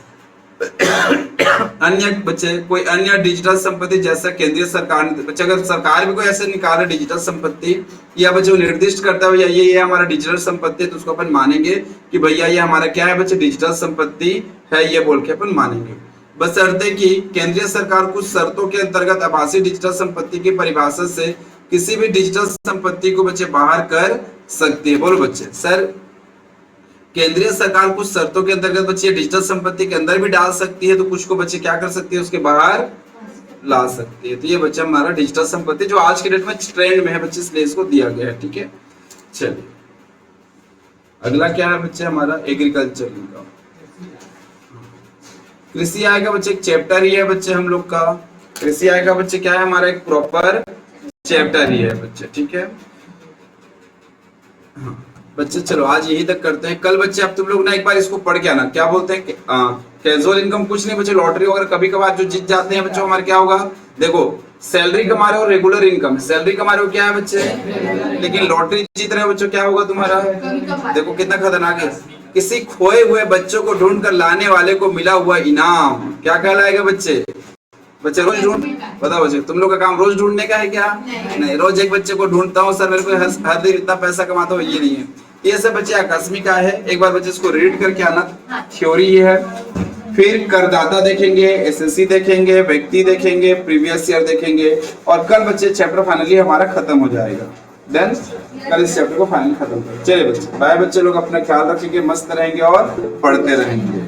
अन्य बच्चे कोई अन्य डिजिटल संपत्ति जैसा केंद्रीय सरकार बच्चे, अगर सरकार भी कोई ऐसे निकाले डिजिटल संपत्ति या बच्चे निर्दिष्ट करता है ये हमारा डिजिटल संपत्ति है, तो उसको अपन मानेंगे कि भैया ये हमारा क्या है बच्चे, डिजिटल संपत्ति है, ये बोल के अपन मानेंगे। बस शर्त है कि केंद्रीय सरकार कुछ शर्तों के अंतर्गत आभासी डिजिटल संपत्ति की परिभाषा से किसी भी डिजिटल संपत्ति को बच्चे बाहर कर सकती है। बोलो बच्चे, सर केंद्रीय सरकार कुछ शर्तों के अंतर्गत बच्चे डिजिटल संपत्ति के अंदर भी डाल सकती है, तो कुछ को बच्चे क्या कर सकती है, उसके बाहर ला सकती है। तो ये बच्चा हमारा डिजिटल संपत्ति जो आज के डेट में ट्रेंड में है बच्चे, इसलिए इसको दिया गया है, ठीक है। चलिए अगला क्या है बच्चे, हमारा एग्रीकल्चर इनकम। कृषि आय का बच्चे एक चैप्टर ही है बच्चे हम लोग का। कृषि आय का बच्चे क्या है, हमारा एक प्रॉपर चैप्टर ही है बच्चे, ठीक है। हाँ बच्चे चलो आज यही तक करते हैं। कल बच्चे अब तुम लोग ना एक बार इसको पढ़ के आना, क्या बोलते हैं कैजुअल इनकम कुछ नहीं बच्चे, लॉटरी वगैरह कभी कभार जो जीत जाते हैं बच्चों, हमारे क्या होगा, देखो सैलरी कमा रहे हो, रेगुलर इनकम, सैलरी कमा रहे हो क्या है बच्चे, लेकिन लॉटरी जीत रहे हो बच्चों, क्या होगा तुम्हारा, देखो कितना खतरनाक है। किसी खोए हुए बच्चों को ढूंढ कर लाने वाले को मिला हुआ इनाम क्या कहलाएगा बच्चे, बच्चे रोज ढूंढ, बताओ बच्चे तुम लोग का काम रोज ढूंढने का है क्या, नहीं रोज एक बच्चे को ढूंढता हूँ सर, मेरे को हर दिन इतना पैसा कमाता हूँ, ये नहीं है। ये सब बच्चे आकस्मिक आय है, एक बार बच्चे इसको रीड करके आना, थ्योरी ये है। फिर करदाता देखेंगे, एसएससी देखेंगे, व्यक्ति देखेंगे, प्रीवियस ईयर देखेंगे, और कल बच्चे चैप्टर फाइनली हमारा खत्म हो जाएगा। देन कल इस चैप्टर को फाइनली खत्म करें। चलिए बच्चे बाय, बच्चे लोग अपना ख्याल रखेंगे, मस्त रहेंगे और पढ़ते रहेंगे।